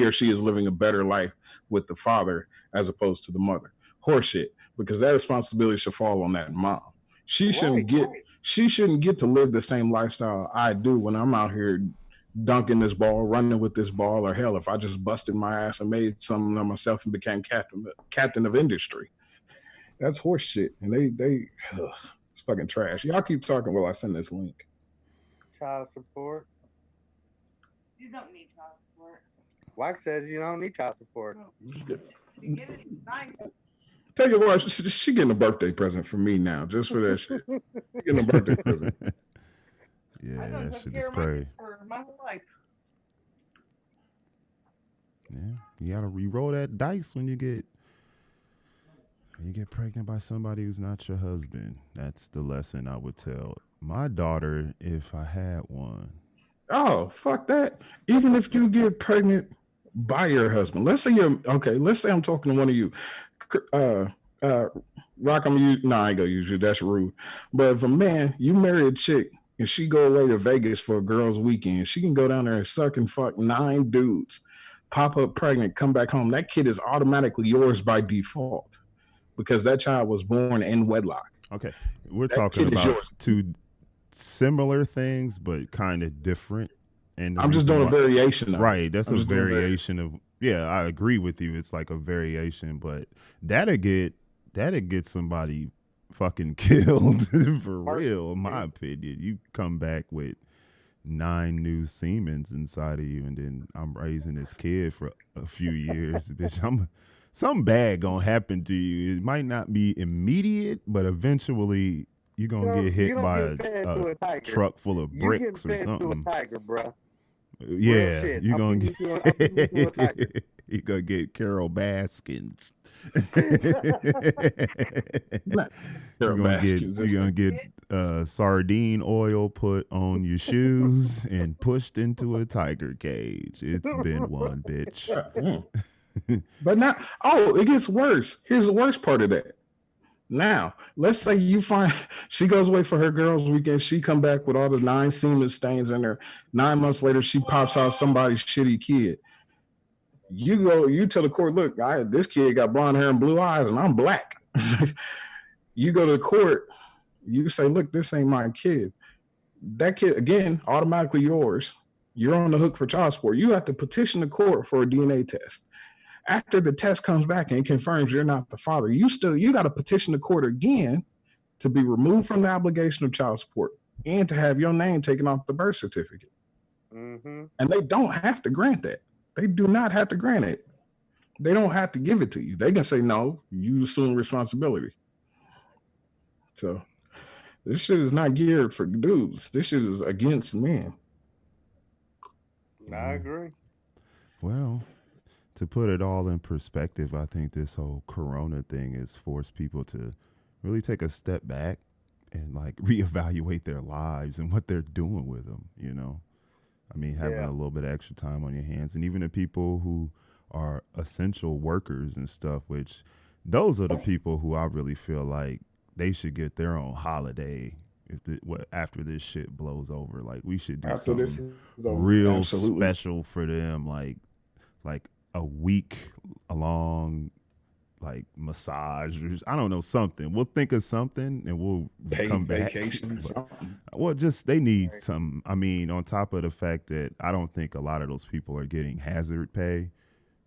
or she is living a better life with the father as opposed to the mother. Horseshit, because that responsibility should fall on that mom. She shouldn't Right. get she shouldn't get to live the same lifestyle I do when I'm out here dunking this ball, running with this ball, or hell, if I just busted my ass and made something of myself and became captain of industry. That's horse shit, and they ugh, it's fucking trash. Y'all keep talking while I send this link. Child support. You don't need child support. Wife says you don't need child support. Tell your wife she getting a birthday present from me now, just for that shit. She getting a birthday present. Yeah, that shit is crazy. Yeah, you gotta re-roll that dice when you get pregnant by somebody who's not your husband. That's the lesson I would tell my daughter if I had one. Oh, fuck that. Even if you get pregnant by your husband, let's say you're okay. Let's say I'm talking to one of you. Uh, uh, Rock, no, I ain't gonna use you. That's rude. But if a man, you marry a chick and she go away to Vegas for a girls' weekend, she can go down there and suck and fuck 9 dudes, pop up pregnant, come back home. That kid is automatically yours by default because that child was born in wedlock. Okay, we're That talking kid is about yours. two similar things, but kind of different. And the I'm just reason doing a why, variation of it. right? That's I'm a just doing a variation. variation of Yeah, I agree with you. It's like a variation, but that'll get that'll get somebody fucking killed for Mark, real. In my mhm. opinion, you come back with 9 new Siemens inside of you, and then I'm raising this kid for a few years, bitch. I'm something bad gonna happen to you. It might not be immediate, but eventually you're gonna get You hit don't by get fed a to a tiger. truck full of You getting bricks or fed to a something. tiger, bruh. Real Yeah, shit. you're gonna I'm feeding you to a tiger. get you're gonna get Carol Baskins. Not Carol Baskins. You're gonna get sardine oil put on your shoes and pushed into a tiger cage. It's been one, bitch. But not. Oh, it gets worse. Here's the worst part of that. Now, let's say you find she goes away for her girls' weekend. She come back with all the 9 semen stains in her. 9 months later, she pops out somebody's shitty kid. You tell the court, look, this kid got blonde hair and blue eyes, and I'm black. You go to the court, you say, look, this ain't my kid. That kid, again, automatically yours. You're on the hook for child support. You have to petition the court for a DNA test. After the test comes back and it confirms you're not the father, you got to petition the court again to be removed from the obligation of child support and to have your name taken off the birth certificate. Mm-hmm. And they don't have to grant that. They do not have to grant it. They don't have to give it to you. They can say no, you assume responsibility. So this shit is not geared for dudes. This shit is against men. I agree. Well, to put it all in perspective, I think this whole Corona thing has forced people to really take a step back and like reevaluate their lives and what they're doing with them. You know, I mean, having Yeah. a little bit of extra time on your hands, and even the people who are essential workers and stuff, which those are the people who I really feel like they should get their own holiday after this shit blows over. Like we should do After this something is over, real absolutely. special for them, like a week long like massage or I don't know something. We'll think of something and we'll come Paid back. vacation, But something. well, just they need Right. some. I mean, on top of the fact that I don't think a lot of those people are getting hazard pay.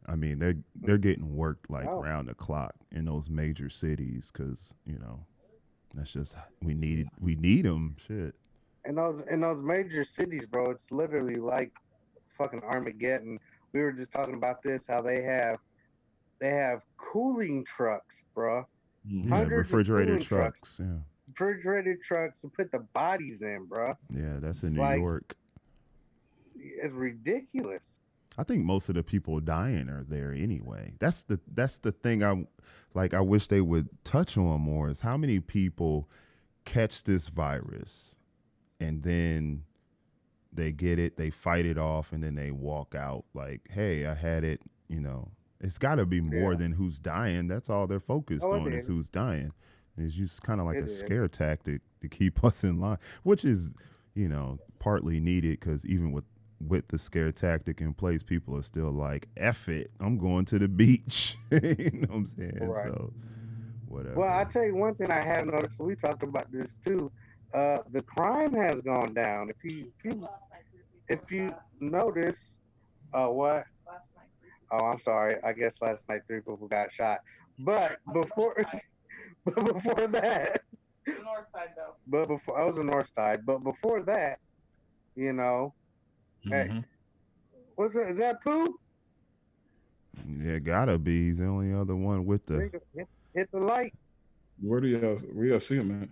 I mean, they're getting worked like Oh, round the clock in those major cities because that's just we need them. Shit. in those major cities, bro, it's literally like fucking Armageddon. We were just talking about this, how they have cooling trucks, bro. Mm-hmm. Yeah, Hundreds of refrigerator cooling trucks, trucks. Yeah, refrigerated trucks to put the bodies in, bro. yeah, that's in New Like York. it's ridiculous. I think most of the people dying are there anyway. That's the thing I like I wish they would touch on more is how many people catch this virus and then they get it, they fight it off and then they walk out like, "Hey, I had it." It's got to be more Yeah. than who's dying. That's all they're focused Oh, it on is is. who's dying. It's just kind of like It a is. scare tactic to keep us in line, which is, partly needed because even with the scare tactic in place, people are still like, "F it, I'm going to the beach." You know what I'm saying? Right. So Well, I whatever. tell you one thing I have noticed. We talked about this too. The crime has gone down. If you notice, what? Oh, I'm sorry. I guess last night 3 people got shot. But before, but before that, but before I was on the north side. But before that, you know, hey, Mm-hmm. what's that? Is that poo? Yeah, gotta be. He's the only other one with the. There you go. Hit the light Where y'all see him at?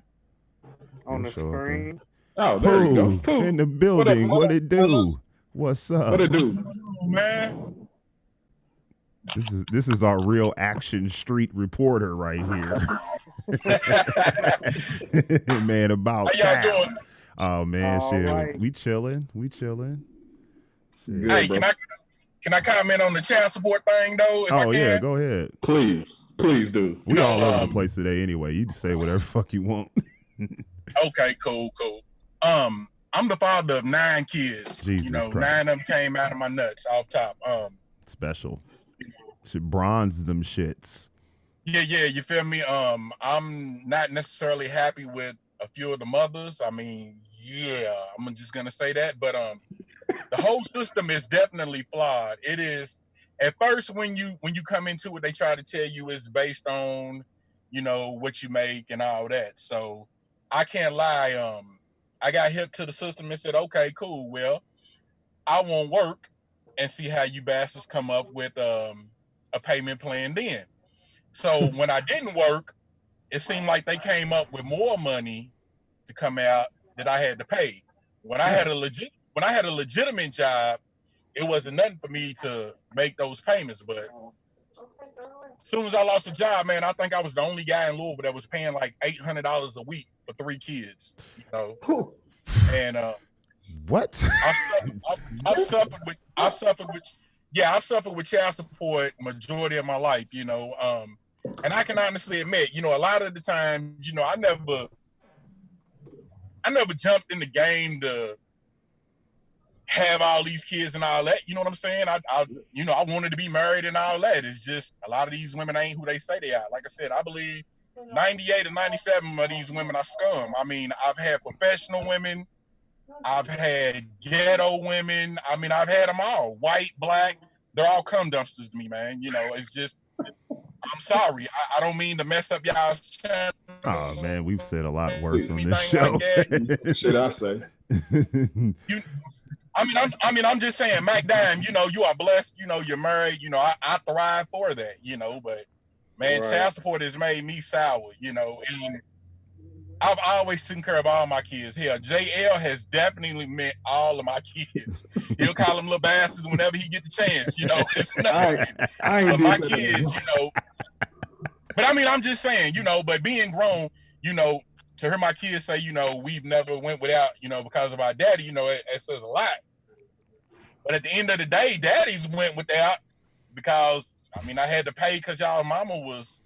on He'll the show up there. screen. Oh, there you go. Pooh in Pooh. the What up? building. What it fellas? do? What's What up? it do? What's up, man? This is our real action street reporter right here. Man about How y'all town. doing? Oh man, All shit. right. We chilling. We chilling. Shit. Hey, Good, can bro. I comment on the child support thing though, if I Oh yeah, can? go ahead. Please do. You We know, all over the place today anyway. You just say whatever fuck you want. okay, cool. I'm the father of 9 kids. Jesus 9 Christ. of them came out of my nuts off top. Special. Should bronze them shits. Yeah, you feel me? I'm not necessarily happy with a few of the mothers. I mean, yeah, I'm just gonna say that, but the whole system is definitely flawed. It is at first when you come into it, they try to tell you it's based on, what you make and all that. So I can't lie. I got hip to the system and said, okay, cool. Well, I won't work and see how you bastards come up with a payment plan then. So when I didn't work, it seemed like they came up with more money to come out that I had to pay. When I had a legitimate job, it wasn't nothing for me to make those payments. But as soon as I lost a job, man, I think I was the only guy in Louisville that was paying like $800 a week for 3 kids. And What? I've suffered with child support majority of my life. And I can honestly admit, a lot of the time, I never jumped in the game to have all these kids and all that. You know what I'm saying? I wanted to be married and all that. It's just a lot of these women ain't who they say they are. Like I said, I believe 98 or 97 of these women are scum. I mean, I've had professional women. I've had ghetto women. I mean, I've had them all. White, black. They're all cum dumpsters to me, man. It's just, I'm sorry. I don't mean to mess up y'all's channel. Oh, man, we've said a lot worse on this show. Like should I say? I'm just saying, Mac Dime, you are blessed, you're married, I thrive for that, but man, right. Child support has made me sour, and I've always taken care of all my kids. Hell, JL has definitely met all of my kids. He'll call them little bastards whenever he get the chance, It's nothing. But my kids, But I mean, I'm just saying, but being grown, to hear my kids say, we've never went without, because of our daddy, it says a lot. But at the end of the day, daddies went without because, I had to pay because y'all mama was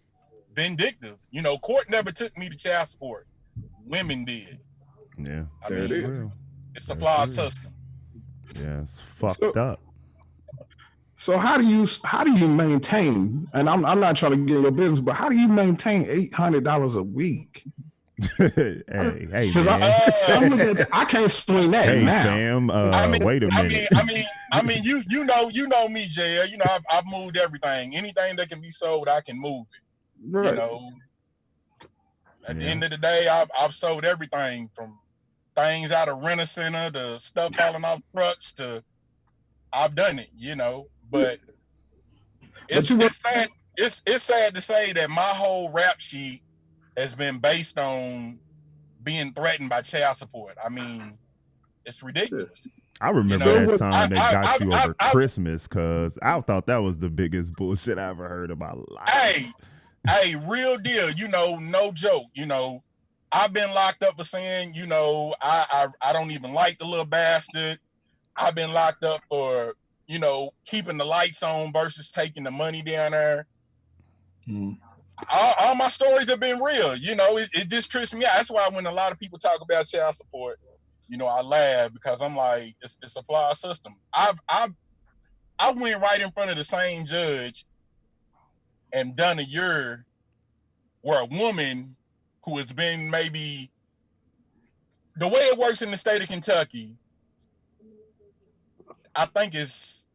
vindictive. Court never took me to child support. Women did. Yeah, it is. Real. It's a flawed system. Yeah, it's fucked up. So how do you maintain? And I'm not trying to get in your business, but how do you maintain $800 a week? hey, man. I can't swing that. Hey, now. fam. Wait a minute. You know me, JL. I've moved everything. Anything that can be sold, I can move it. Right. At the end of the day, I've sold everything from things out of Rent-A-Center to stuff falling off trucks to I've done it, But it's sad. It's sad to say that my whole rap sheet has been based on being threatened by child support. I mean, it's ridiculous. I remember that time they got you over Christmas because I thought that was the biggest bullshit I ever heard in my life. Hey, real deal. No joke. I've been locked up for saying, I don't even like the little bastard. I've been locked up for, keeping the lights on versus taking the money down there. All my stories have been real. It just trips me out. That's why when a lot of people talk about child support, I laugh because I'm like, it's a flawed system. I went right in front of the same judge and done a year where a woman who has been maybe the way it works in the state of Kentucky, I think it's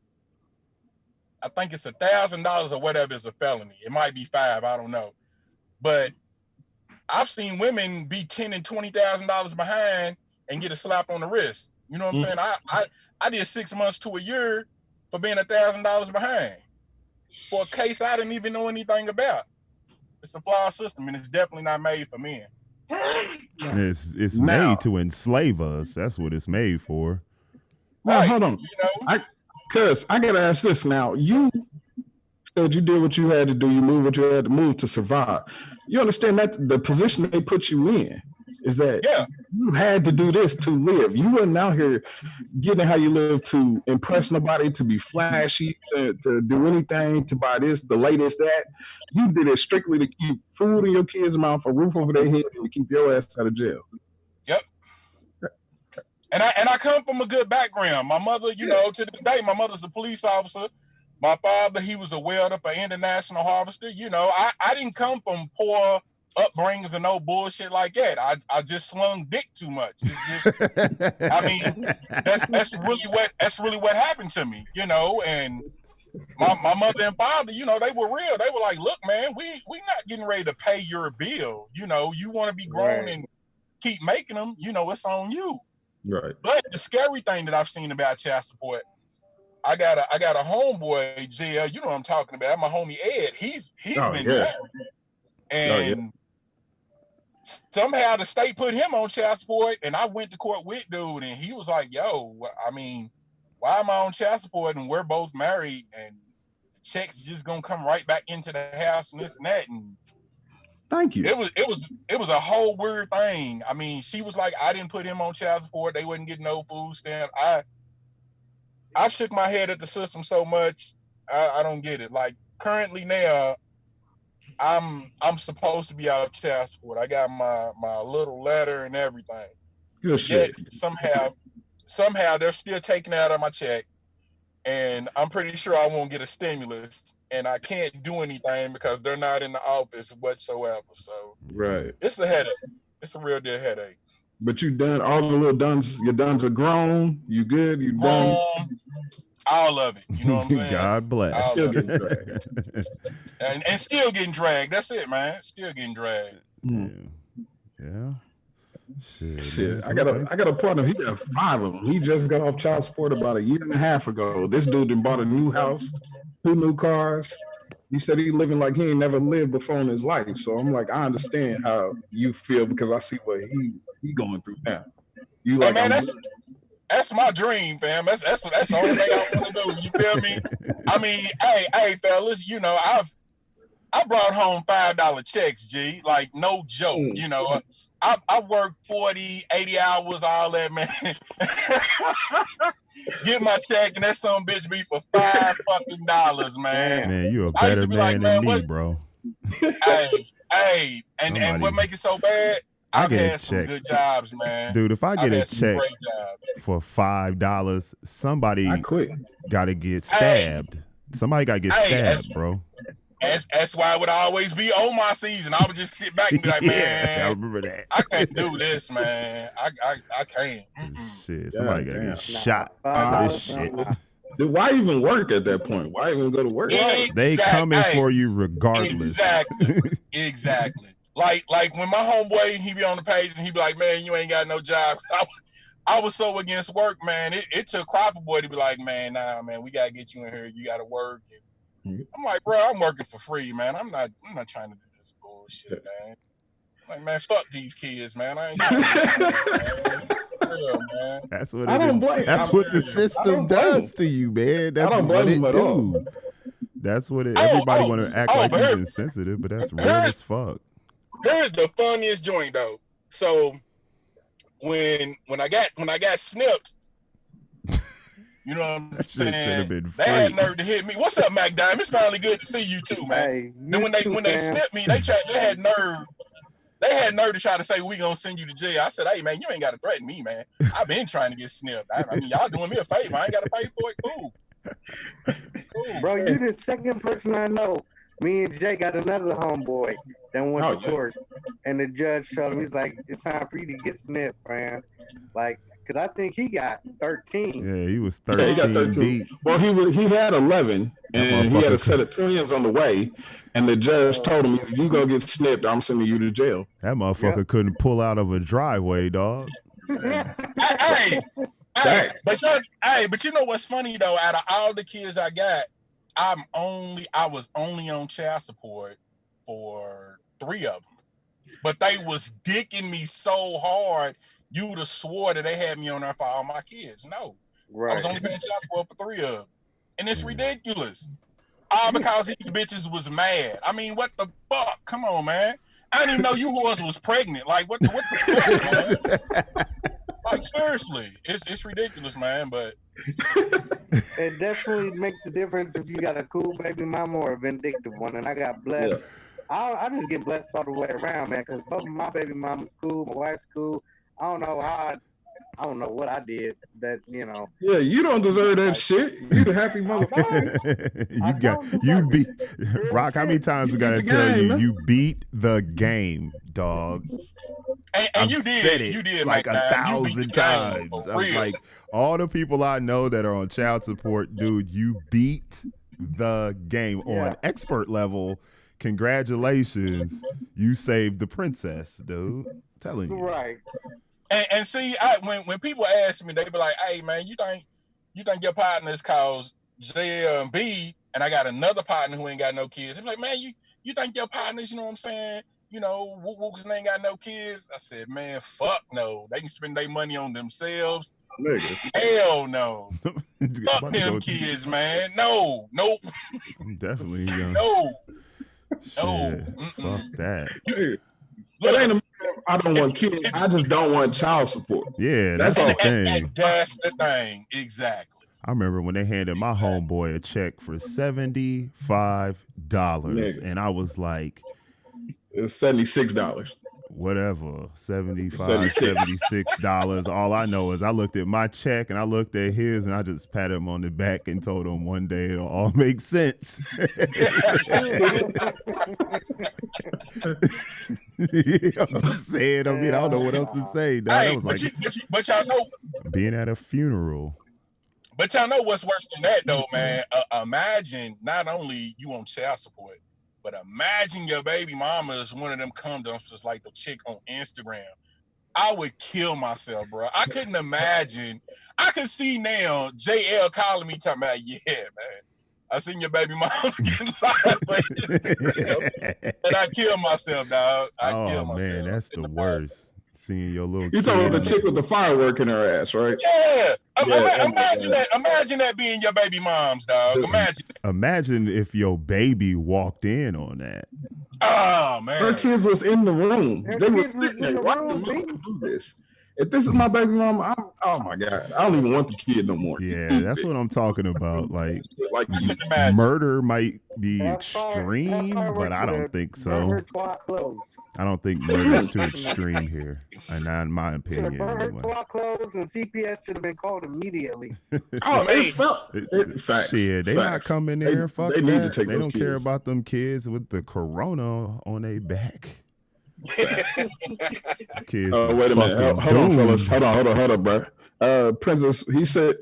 $1,000 or whatever is a felony. It might be $5,000, I don't know. But I've seen women be $10,000 and $20,000 behind and get a slap on the wrist. You know what I'm saying? I did 6 months to a year for being $1,000 behind for a case I didn't even know anything about. It's a flawed system, and it's definitely not made for men. It's made to enslave us. That's what it's made for. Now, hold on. Cuz I gotta ask this now. You said you did what you had to do. You moved what you had to move to survive. You understand that the position they put you in is that you had to do this to live. You wasn't out here getting how you live to impress nobody, to be flashy, to do anything, to buy this, the latest that. You did it strictly to keep food in your kids' mouth, a roof over their head, and to keep your ass out of jail. Yep. And I come from a good background. My mother, to this day, my mother's a police officer. My father, he was a welder for International Harvester. I didn't come from poor upbringings and no bullshit like that. I just slung dick too much. It's just, that's really what happened to me, and my mother and father, you know, they were real. They were like, look, man, we not getting ready to pay your bill. You know, you want to be grown and keep making them, you know, it's on you. Right. But the scary thing that I've seen about child support, I got a homeboy, JL, you know what I'm talking about. My homie Ed, he's been married. And somehow the state put him on child support, and I went to court with dude, and he was like, yo, I mean, why am I on child support and we're both married and checks just gonna come right back into the house and this and that? And thank you. It was a whole weird thing. I mean, she was like, I didn't put him on child support. They wouldn't get no food stamp. I shook my head at the system so much. I don't get it. Like currently now, I'm supposed to be out of child support. I got my little letter and everything. Good shit. Yet somehow they're still taking it out of my check, and I'm pretty sure I won't get a stimulus, and I can't do anything because they're not in the office whatsoever. So right, it's a headache. It's a real deal headache. But you done all the little duns. Your duns are grown. You good? You done? All of it. You know what I'm saying? God bless. Still getting dragged. and still getting dragged. That's it, man. Still getting dragged. Yeah. Shit. I got a partner. He got 5 of them. He just got off child support about 1.5 years ago. This dude done bought a new house, 2 new cars. He said he living like he ain't never lived before in his life. So I'm like, I understand how you feel because I see what he going through now. You like, hey, man, that's my dream, fam. That's the only thing I want to do. You feel me? I mean, hey, fellas, you know, I brought home $5 checks, G. Like, no joke. You know, I worked 40, 80 hours, all that, man. Get my check, and that some bitch be for $5 fucking, man. Man, you a better man than me, bro. Hey, and what make it so bad? I've had some good jobs, man. Dude, if I get a check for $5, somebody got to get stabbed. Somebody got to get stabbed, bro. That's why I would always be on my season. I would just sit back and be like, man, I remember that. I can't do this, man. I can't. Shit, somebody got to get shot for this shit. Dude, why even work at that point? Why even go to work? They coming for you regardless. Exactly. Like when my homeboy, he be on the page and he be like, man, you ain't got no job. I was so against work, man. It took Crawford boy to be like, man, nah, man, we gotta get you in here. You gotta work. And I'm like, bro, I'm working for free, man. I'm not trying to do this bullshit, man. I'm like, man, fuck these kids, man. I ain't real, man. That's what that's what the system does to you, man. That's what it do. That's what it. Everybody want to act like he's insensitive, but that's real as fuck. Here's the funniest joint though. So when I got snipped, you know what I'm saying? They had nerve to hit me. What's up, Mac Dime? It's finally good to see you too, man. Hey, then when they snipped me, they had nerve. They had nerve to try to say we gonna send you to jail. I said, hey man, you ain't gotta threaten me, man. I've been trying to get snipped. I mean, y'all doing me a favor. I ain't gotta pay for it. Cool. Bro, you the second person I know. Me and Jay got another homeboy that went to court, and the judge told him, he's like, it's time for you to get snipped, man. Like, because I think he got 13. Yeah, he was 13. Yeah, he got 13. Deep. Well, he had 11, and he had a set of twins on the way, and the judge told him, you go get snipped, I'm sending you to jail. That motherfucker couldn't pull out of a driveway, dog. Hey, but you know what's funny though? Out of all the kids I got, I was only on child support for 3 of them, but they was dicking me so hard. You would have swore that they had me on there for all my kids. No, I was only paying child support for 3 of them, and it's ridiculous. All because these bitches was mad. I mean, what the fuck? Come on, man. I didn't even know you was pregnant. Like, what the fuck, man? Like, seriously, it's ridiculous, man. But it definitely makes a difference if you got a cool baby mama or a vindictive one. And I got blessed. Yeah. I just get blessed all the way around, man. Because both of my baby mama's cool, my wife's cool. I don't know what I did that, you know. Yeah, you don't deserve that shit. You the happy motherfucker. you beat Rock. How many times we gotta tell you, you beat the game, dog? And you did like 1,000 times. I was like, all the people I know that are on child support, dude, you beat the game Yeah. on expert level. Congratulations, you saved the princess, dude. I'm telling you. Right. And see, when people ask me, they be like, "Hey, man, you think your partner's cause J and B, and I got another partner who ain't got no kids." They be like, "Man, you think your partners, you know what I'm saying? You know, Wooks ain't got no kids." I said, "Man, fuck no. They can spend their money on themselves. Nigga. Hell no. I'm Fuck about to them go. kids, man. No, nope, I'm definitely gonna. no, no. Shit, fuck that. Hey, Look, it ain't a matter of I don't want kids. I just don't want child support. Yeah, That's that's all. the thing. that's the thing. Exactly. I remember when they handed my homeboy a check for $75, Nigga. and I was like, It was $76. whatever, $75, 76. $76. All I know is I looked at my check and I looked at his and I just patted him on the back and told him one day it'll all make sense. You know what I'm saying? I mean, I don't know what else to say. Dog. Hey, That was like but y'all know. being at a funeral. But y'all know what's worse than that, though, man. Imagine not only you on child support, but imagine your baby mama is one of them cum dumpsters like the chick on Instagram. I would kill myself, bro. I couldn't imagine. I could see now JL calling me talking about, yeah, man, I seen your baby mom's getting live on Instagram. And I kill myself, dog. I kill myself. Man, that's the worst. Seeing your little You talking about kid. the chick with the firework in her ass, right? Yeah. Yeah, Imagine that. Imagine that being your baby mom's, dog. Imagine. Imagine if your baby walked in on that. Oh man. Her kids was in the room. Her They were kids was sitting in there. the Why room, did mama baby. do this? If this is my baby mama, oh my God, I don't even want the kid no more. Yeah, that's what I'm talking about. Like Imagine. murder might be That fire- extreme, that fireworks but I would don't have think burned so. her twat closed. I don't think murder's too extreme here, and not in my Should have opinion. burned her Anyway. twat closed, and CPS should have been called immediately. Oh, Man. it felt facts. Shit, they not facts. coming there. Fuck they that. need to take They those don't care kids. about them kids with the corona on their back. Kids Oh, is wait a minute. fucking Hold on, doomed. fellas. Hold on, bro. Princess, he said,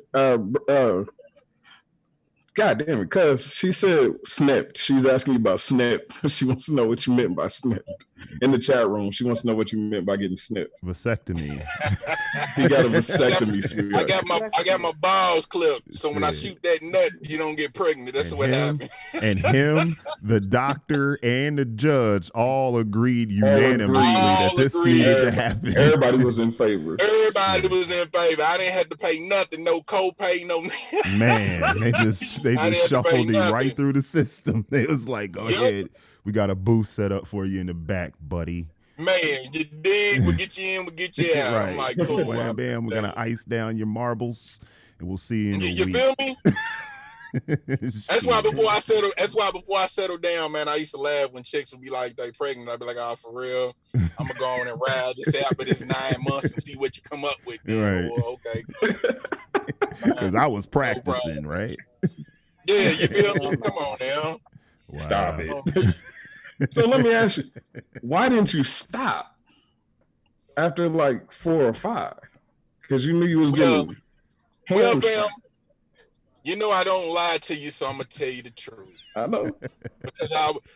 God damn it, cuz she said snipped. She's asking you about snipped. She wants to know what you meant by snipped. In the chat room, she wants to know what you meant by getting snipped. Vasectomy. He got a vasectomy. I got my balls clipped, so when I shoot that nut, you don't get pregnant. That's what happened. And him, the doctor, and the judge all agreed unanimously that this needed to happen. Everybody was in favor. Everybody was in favor. I didn't have to pay nothing, no copay, no. Man, they just shuffled him right through the system. They was like, go ahead. We got a booth set up for you in the back, buddy. Man, you dig? We'll get you in, we'll get you out. Right. I'm like, cool. Bam, bam. We're gonna ice down your marbles, and we'll see you in a You week. feel me? That's why before I settled down, man, I used to laugh when chicks would be like, they pregnant. I'd be like, oh, for real? I'm gonna go on and ride this out for this 9 months and see what you come up with. Right. Oh, okay. Because I was practicing, right? Yeah, you feel me? Come on now. Wow. Stop it. So let me ask you, why didn't you stop after like 4 or 5? Because you knew you was getting Well, ham fam, you know I don't lie to you, so I'm gonna tell you the truth. I know.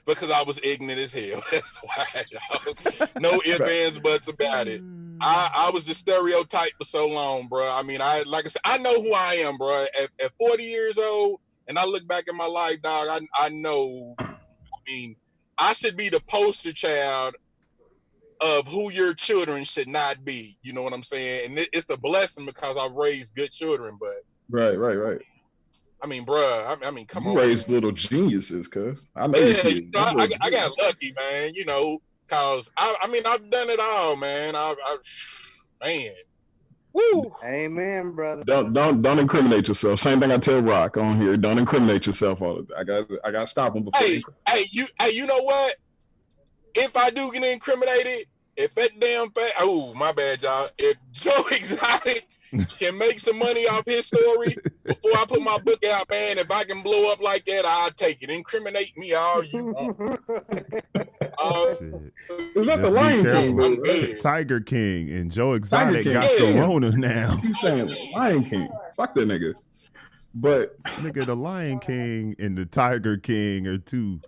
Because I was ignorant as hell. That's why. Dog. No ifs, ands, buts about it. I was the stereotype for so long, bro. I mean, like I said, I know who I am, bro. At 40 years old, and I look back at my life, dog. I know. I mean, I should be the poster child of who your children should not be. You know what I'm saying? And it's a blessing because I've raised good children. But Right. I mean, bro. I mean, come you on. raised little geniuses, cuz. I know Yeah, you did. I got lucky, man. You know, cause I mean, I've done it all, man. Man. Woo. Amen, brother. Don't incriminate yourself. Same thing I tell Rock on here. Don't incriminate yourself all the time. I got to stop him before. You know what? If I do get incriminated, if that damn my bad, y'all. If Joe Exotic can make some money off his story before I put my book out, man, if I can blow up like that, I'll take it. Incriminate me all you want. Is that the Lion King? Right? Tiger King and Joe Exotic King. got Corona now. You saying Lion King? Fuck that nigga. But Nigga, the Lion King and the Tiger King are two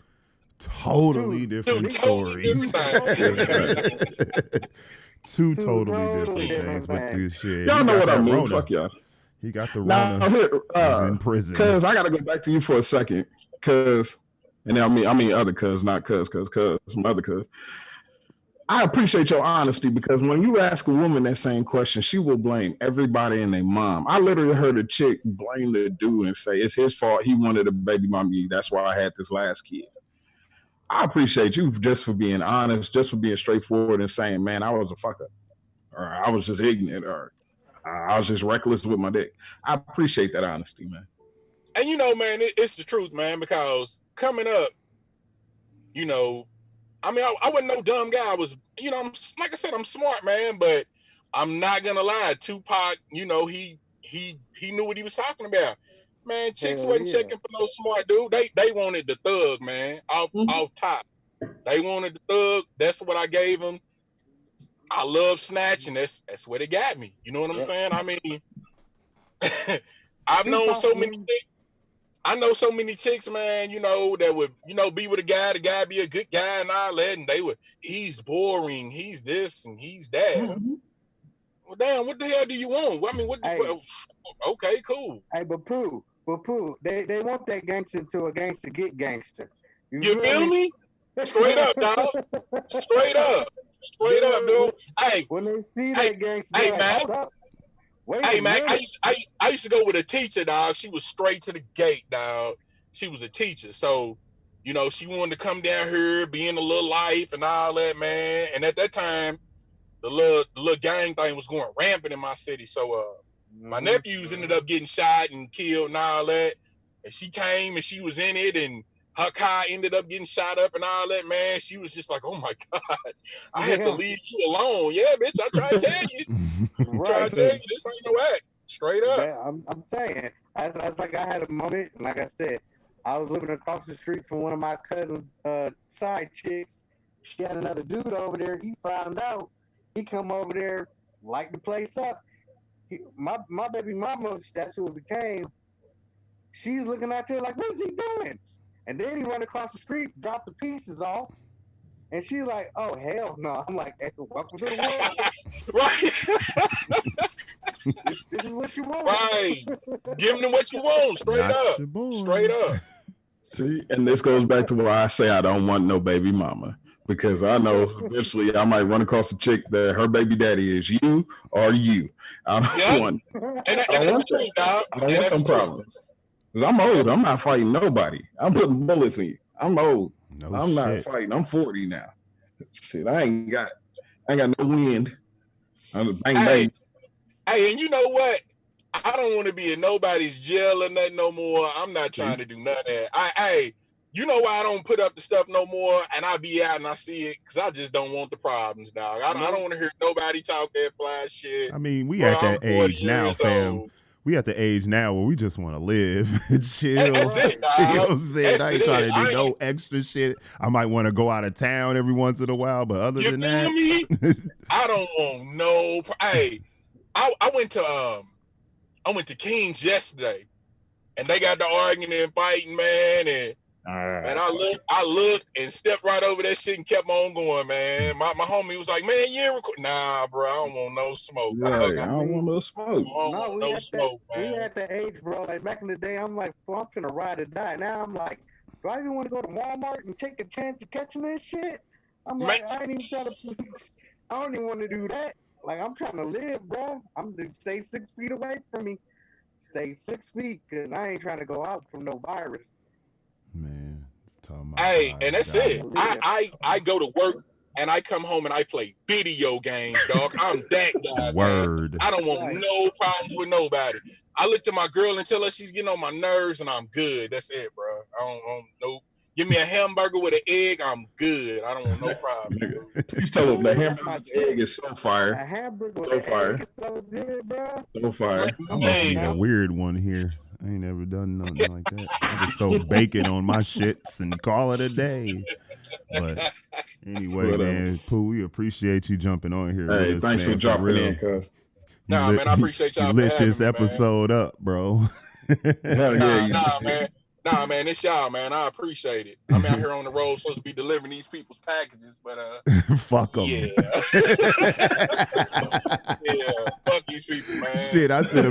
totally different totally stories. different things. Two Two totally totally different different things. But things. the shit, y'all he know got what I that mean. Rona. Fuck y'all. He got the Now Rona. here, Was in prison. cuz I gotta go back to you for a second. Cause and I mean other cuz, not cuz, some other cuz. I appreciate your honesty because when you ask a woman that same question, she will blame everybody and their mom. I literally heard a chick blame the dude and say it's his fault. He wanted a baby mommy. That's why I had this last kid. I appreciate you just for being honest, just for being straightforward and saying, man, I was a fuck up, or I was just ignorant, or I was just reckless with my dick. I appreciate that honesty, man. And man, it's the truth, man, because coming up, I mean, I wasn't no dumb guy. I was, I'm like I said, I'm smart, man, but I'm not gonna lie. Tupac, he knew what he was talking about. Man, chicks wasn't checking for no smart dude. They wanted the thug, man, off top. They wanted the thug. That's what I gave them. I love snatching. That's what it got me. You know what I'm saying? I mean, I've known so many chicks. I know so many chicks, man, that would, be with a guy, the guy be a good guy and all that, and they would, he's boring, he's this and he's that. Well, damn, what the hell do you want? I mean, okay, cool. Hey, but Pooh, they want that gangster to a gangster get gangster. You feel me? Straight up, dog. Straight up, dude. Hey, when they see that gangster, hey, like, man. Hold up. Wait hey, a man, minute. I used to go with a teacher, dog. She was straight to the gate, dog. She was a teacher, so she wanted to come down here, be in the little life and all that, man. And at that time, the little gang thing was going rampant in my city. So my nephews ended up getting shot and killed and all that. And she came and she was in it, and her car ended up getting shot up and all that, man. She was just like, oh my God, I had to leave you alone. Yeah, bitch, I tried to tell you. Try to tell you this ain't no act. Straight up. I'm saying. That's like I had a moment, and like I said, I was living across the street from one of my cousin's side chicks. She had another dude over there. He found out. He come over there, light the place up. My baby mama, that's who it became. She's looking out there like, what's he doing? And then he run across the street, drop the pieces off. And she's like, oh, hell no. I'm like, hey, welcome to the world. Right. This is what you want. Right. Give them what you want. Straight up. Straight up. See, and this goes back to why I say I don't want no baby mama. Because I know eventually I might run across a chick that her baby daddy is you or you. I don't want. And that's true, dog. I don't want some problems. Because I'm old. I'm not fighting nobody. I'm putting bullets in you. I'm old. I'm not fighting. I'm 40 now. Shit, I ain't got no wind. I'm bang bang. Hey, and you know what? I don't want to be in nobody's jail or nothing no more. I'm not trying to do none of that. You know why I don't put up the stuff no more, and I be out and I see it, because I just don't want the problems, dog. I don't want to hear nobody talk that fly shit. I mean, we at that age now, fam. We at the age now where we just want to live and chill. That's it, dog. You know what I'm saying? I ain't trying to do no extra shit. I might want to go out of town every once in a while, but other than that, me? I don't want no. Hey, I went to King's yesterday, and they got the arguing and fighting, man, and I looked and stepped right over that shit and kept on going, man. My homie was like, man, you ain't recording. Nah, bro, I don't want no smoke. Right, I don't want no smoke. We at the age, bro. Like back in the day, I'm like, I'm finna ride or die. Now I'm like, do I even want to go to Walmart and take a chance of catching this shit? I'm like, I ain't even trying to. I don't even want to do that. Like, I'm trying to live, bro. I'm to stay 6 feet away from me. Stay 6 feet, because I ain't trying to go out from no virus. Man, hey, and that's it. I go to work and I come home and I play video games, dog. I'm that guy. Word. Man. I don't want no problems with nobody. I look to my girl and tell her she's getting on my nerves, and I'm good. That's it, bro. I don't no. Give me a hamburger with an egg, I'm good. I don't want no problem. Please tell them the hamburger with the egg is so fire. A hamburger with so fire. Egg is so good, bro. So fire. I must be a weird one here. I ain't never done nothing like that. I just throw bacon on my shits and call it a day. But anyway, man, Pooh, we appreciate you jumping on here. Hey, thanks for dropping in, cuz. Nah, man, I appreciate y'all. You lit this episode up, bro. Hell yeah, you Nah, did. man. Nah, man, it's y'all, man. I appreciate it. I'm out here on the road supposed to be delivering these people's packages, but Fuck them. yeah. Yeah, fuck these people, man. Shit, I sent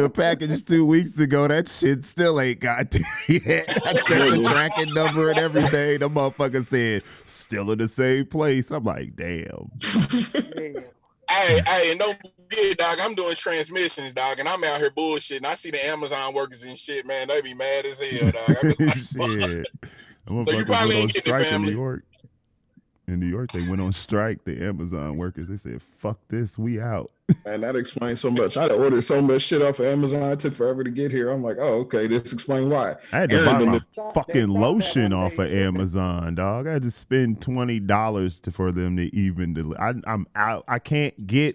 a package 2 weeks ago. That shit still ain't got there yet. I checked the tracking number and everything. The motherfucker said still in the same place. I'm like, damn. Hey, and don't forget, dog, I'm doing transmissions, dog, and I'm out here bullshitting. I see the Amazon workers and shit, man. They be mad as hell, dog. I be like, Shit. So you probably ain't getting it, in family. New York. In New York, they went on strike. The Amazon workers, they said, "Fuck this, we out." Man, that explains so much. I ordered so much shit off of Amazon. It took forever to get here. I'm like, oh, okay, this explains why. I had to buy my fucking lotion off of Amazon, dog. I had to spend $20 for them to even. I'm out. I can't get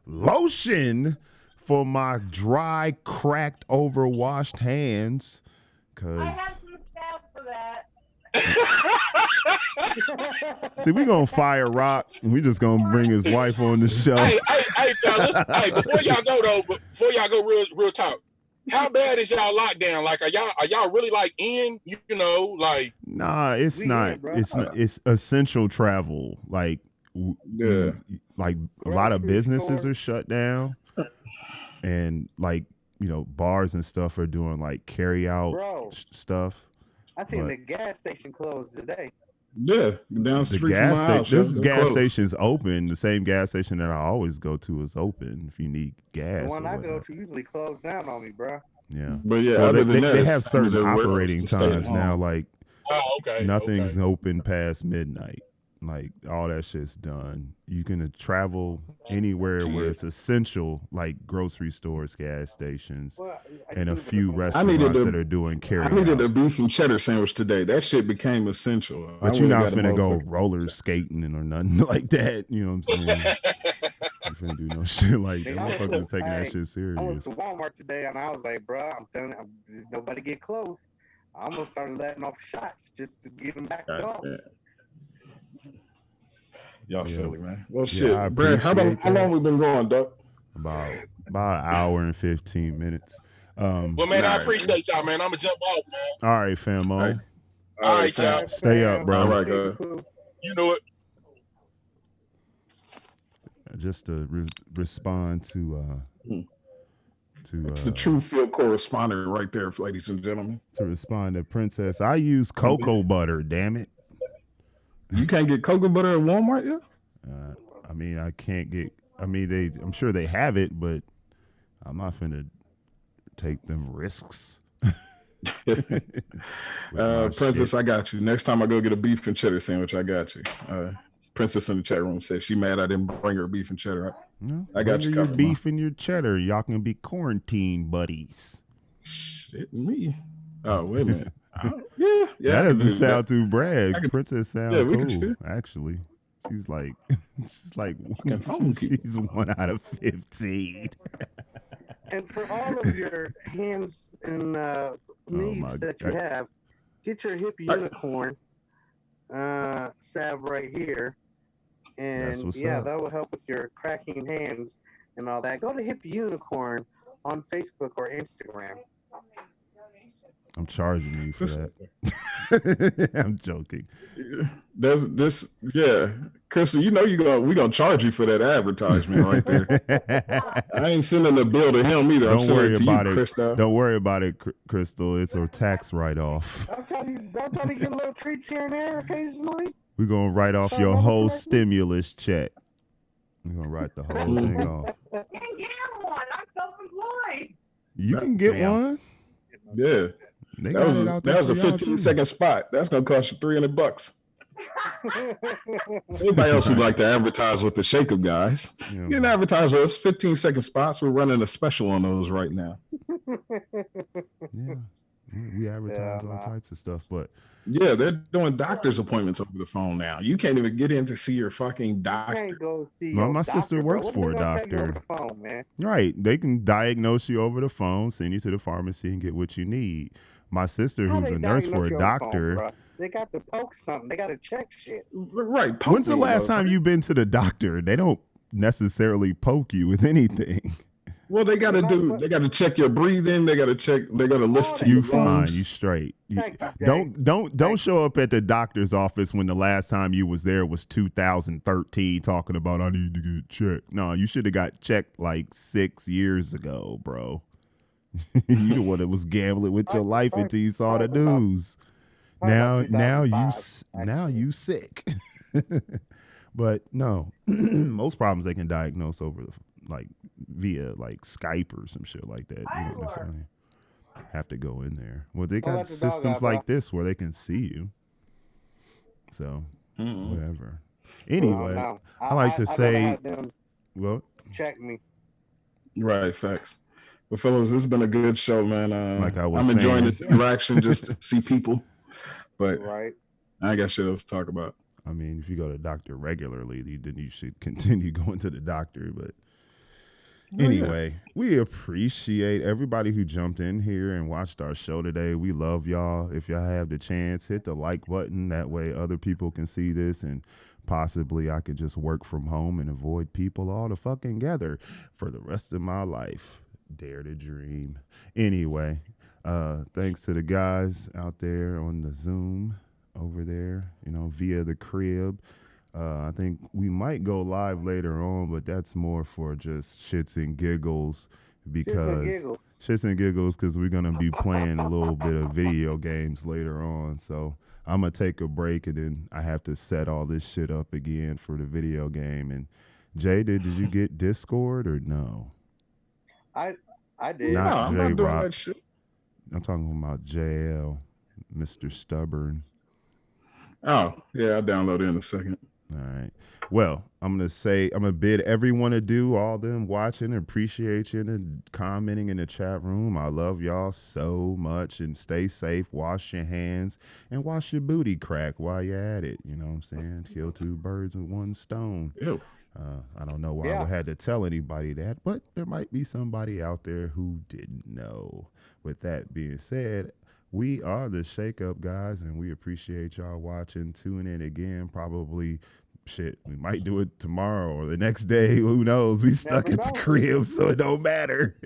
lotion for my dry, cracked, overwashed hands. Cause I have some staff for that. See, we gonna fire Rock, and we just gonna bring his wife on the show. Hey, fellas. Hey, before y'all go real talk. How bad is y'all lockdown? Like, are y'all really like in? You know, like. Nah, it's not. It's not. It's essential travel. Like, like a lot of businesses are shut down, and like bars and stuff are doing like carry out stuff. I seen the gas station closed today. Yeah, down the street from my house. This gas station's open. The same gas station that I always go to is open. If you need gas, the one I go to usually closed down on me, bro. Yeah, but yeah, other than that, they have certain operating times now. Like, nothing's open past midnight. Like, all that shit's done. You can travel anywhere where it's essential, like grocery stores, gas stations, and a few restaurants that are doing carry out. I needed a beef and cheddar sandwich today. That shit became essential. But you're not finna go roller skating or nothing like that. You know what I'm saying? You finna do no shit like that. Motherfuckers taking that shit serious. I went to Walmart today and I was like, bro, I'm telling you, nobody get close. I almost started letting off shots just to get them back going. Y'all silly, man. Well, shit, Brad, how long we been going, Doc? About an hour and 15 minutes. Well, man, I appreciate y'all, man. I'm gonna jump off, man. All right, famo. All right, y'all. Stay up, bro. All right, you know it. Just to respond to it's the true field correspondent right there, ladies and gentlemen. To respond to Princess, I use cocoa butter. Damn it. You can't get cocoa butter at Walmart, yeah? I mean, I can't get. I mean, I'm sure they have it, but I'm not finna take them risks. Princess, I got you. Next time I go get a beef and cheddar sandwich, I got you. Princess in the chat room said she mad I didn't bring her beef and cheddar. No, I got you. Your beef and your cheddar. Y'all can be quarantine buddies. Shit, me. Oh, wait a minute. Yeah. That doesn't sound too brag. Princess sounds cool. Actually, she's like 1 out of 15. And for all of your hands and needs that you have, get your hippie unicorn salve right here, and that will help with your cracking hands and all that. Go to hippie unicorn on Facebook or Instagram. I'm charging you for that. I'm joking. Crystal, you know we gonna charge you for that advertisement right there. I ain't sending the bill to him either. Don't worry about it, Crystal. Don't worry about it, Crystal. It's a tax write-off. I'm trying to get little treats here and there occasionally. We're gonna write off your whole stimulus check. We're gonna write the whole thing off. I can get one. I'm self-employed. You can get one. Yeah. That was a 15-second spot. That's gonna cost you $300. Anybody else who'd like to advertise with the Shake Up guys, you can advertise with us. 15-second spots. We're running a special on those right now. Yeah, we advertise all types of stuff, but yeah, they're doing doctor's appointments over the phone now. You can't even get in to see your fucking doctor. You can't go see my sister works for a doctor. Phone, man. Right, they can diagnose you over the phone, send you to the pharmacy, and get what you need. My sister, who's a nurse for a doctor, phone, they got to poke something. They got to check shit. Right. When's the last time you've been to the doctor? They don't necessarily poke you with anything. Well, they got They're to not do. put- They got to check your breathing. They got to check. They got to listen to that You your shit. fine. You lungs. straight. Thank you, Jay. Don't Thank show up at the doctor's office when the last time you was there was 2013 talking about I need to get checked. No, you should have got checked like 6 years ago, bro. You the one that was gambling with your life until you saw the news. Probably about Now 2005, now actually. you sick. But no, most problems they can diagnose over like via like Skype or some shit like that. You don't necessarily have to go in there. Well, they Don't got let the dog systems out, bro. like this where they can see you. So Mm-mm. whatever. I don't Anyway, know. I like to I'd rather say, have them well, check me. Right, facts. But fellas, this has been a good show, man. Like I was I'm enjoying saying. this interaction just to see people. But Right. I ain't got shit else to talk about. I mean, if you go to the doctor regularly, then you should continue going to the doctor. But anyway, we appreciate everybody who jumped in here and watched our show today. We love y'all. If y'all have the chance, hit the like button. That way other people can see this and possibly I could just work from home and avoid people all the fucking gather for the rest of my life. Dare to dream. Anyway, thanks to the guys out there on the Zoom over there, via the crib. I think we might go live later on, but that's more for just shits and giggles because we're gonna be playing a little bit of video games later on. So I'm gonna take a break and then I have to set all this shit up again for the video game. And Jay, did you get Discord or no? I did. Not No, I'm J not doing Rock. that shit. I'm talking about JL, Mr. Stubborn. Oh, yeah, I'll download it in a second. All right. Well, I'm gonna bid everyone adieu, all them watching, appreciate you and commenting in the chat room. I love y'all so much and stay safe, wash your hands, and wash your booty crack while you're at it. You know what I'm saying? Kill two birds with one stone. Ew. I don't know why I would have to tell anybody that, but there might be somebody out there who didn't know. With that being said, we are the Shake Up guys, and we appreciate y'all watching. Tune in again, probably. Shit, we might do it tomorrow or the next day. Who knows? We stuck at the crib, so it don't matter.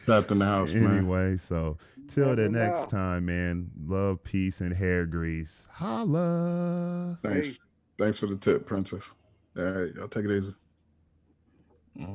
Trapped in the house, man. Anyway, so till the next time, man. Love, peace, and hair grease. Holla. Thanks for the tip, princess. All right, y'all take it easy.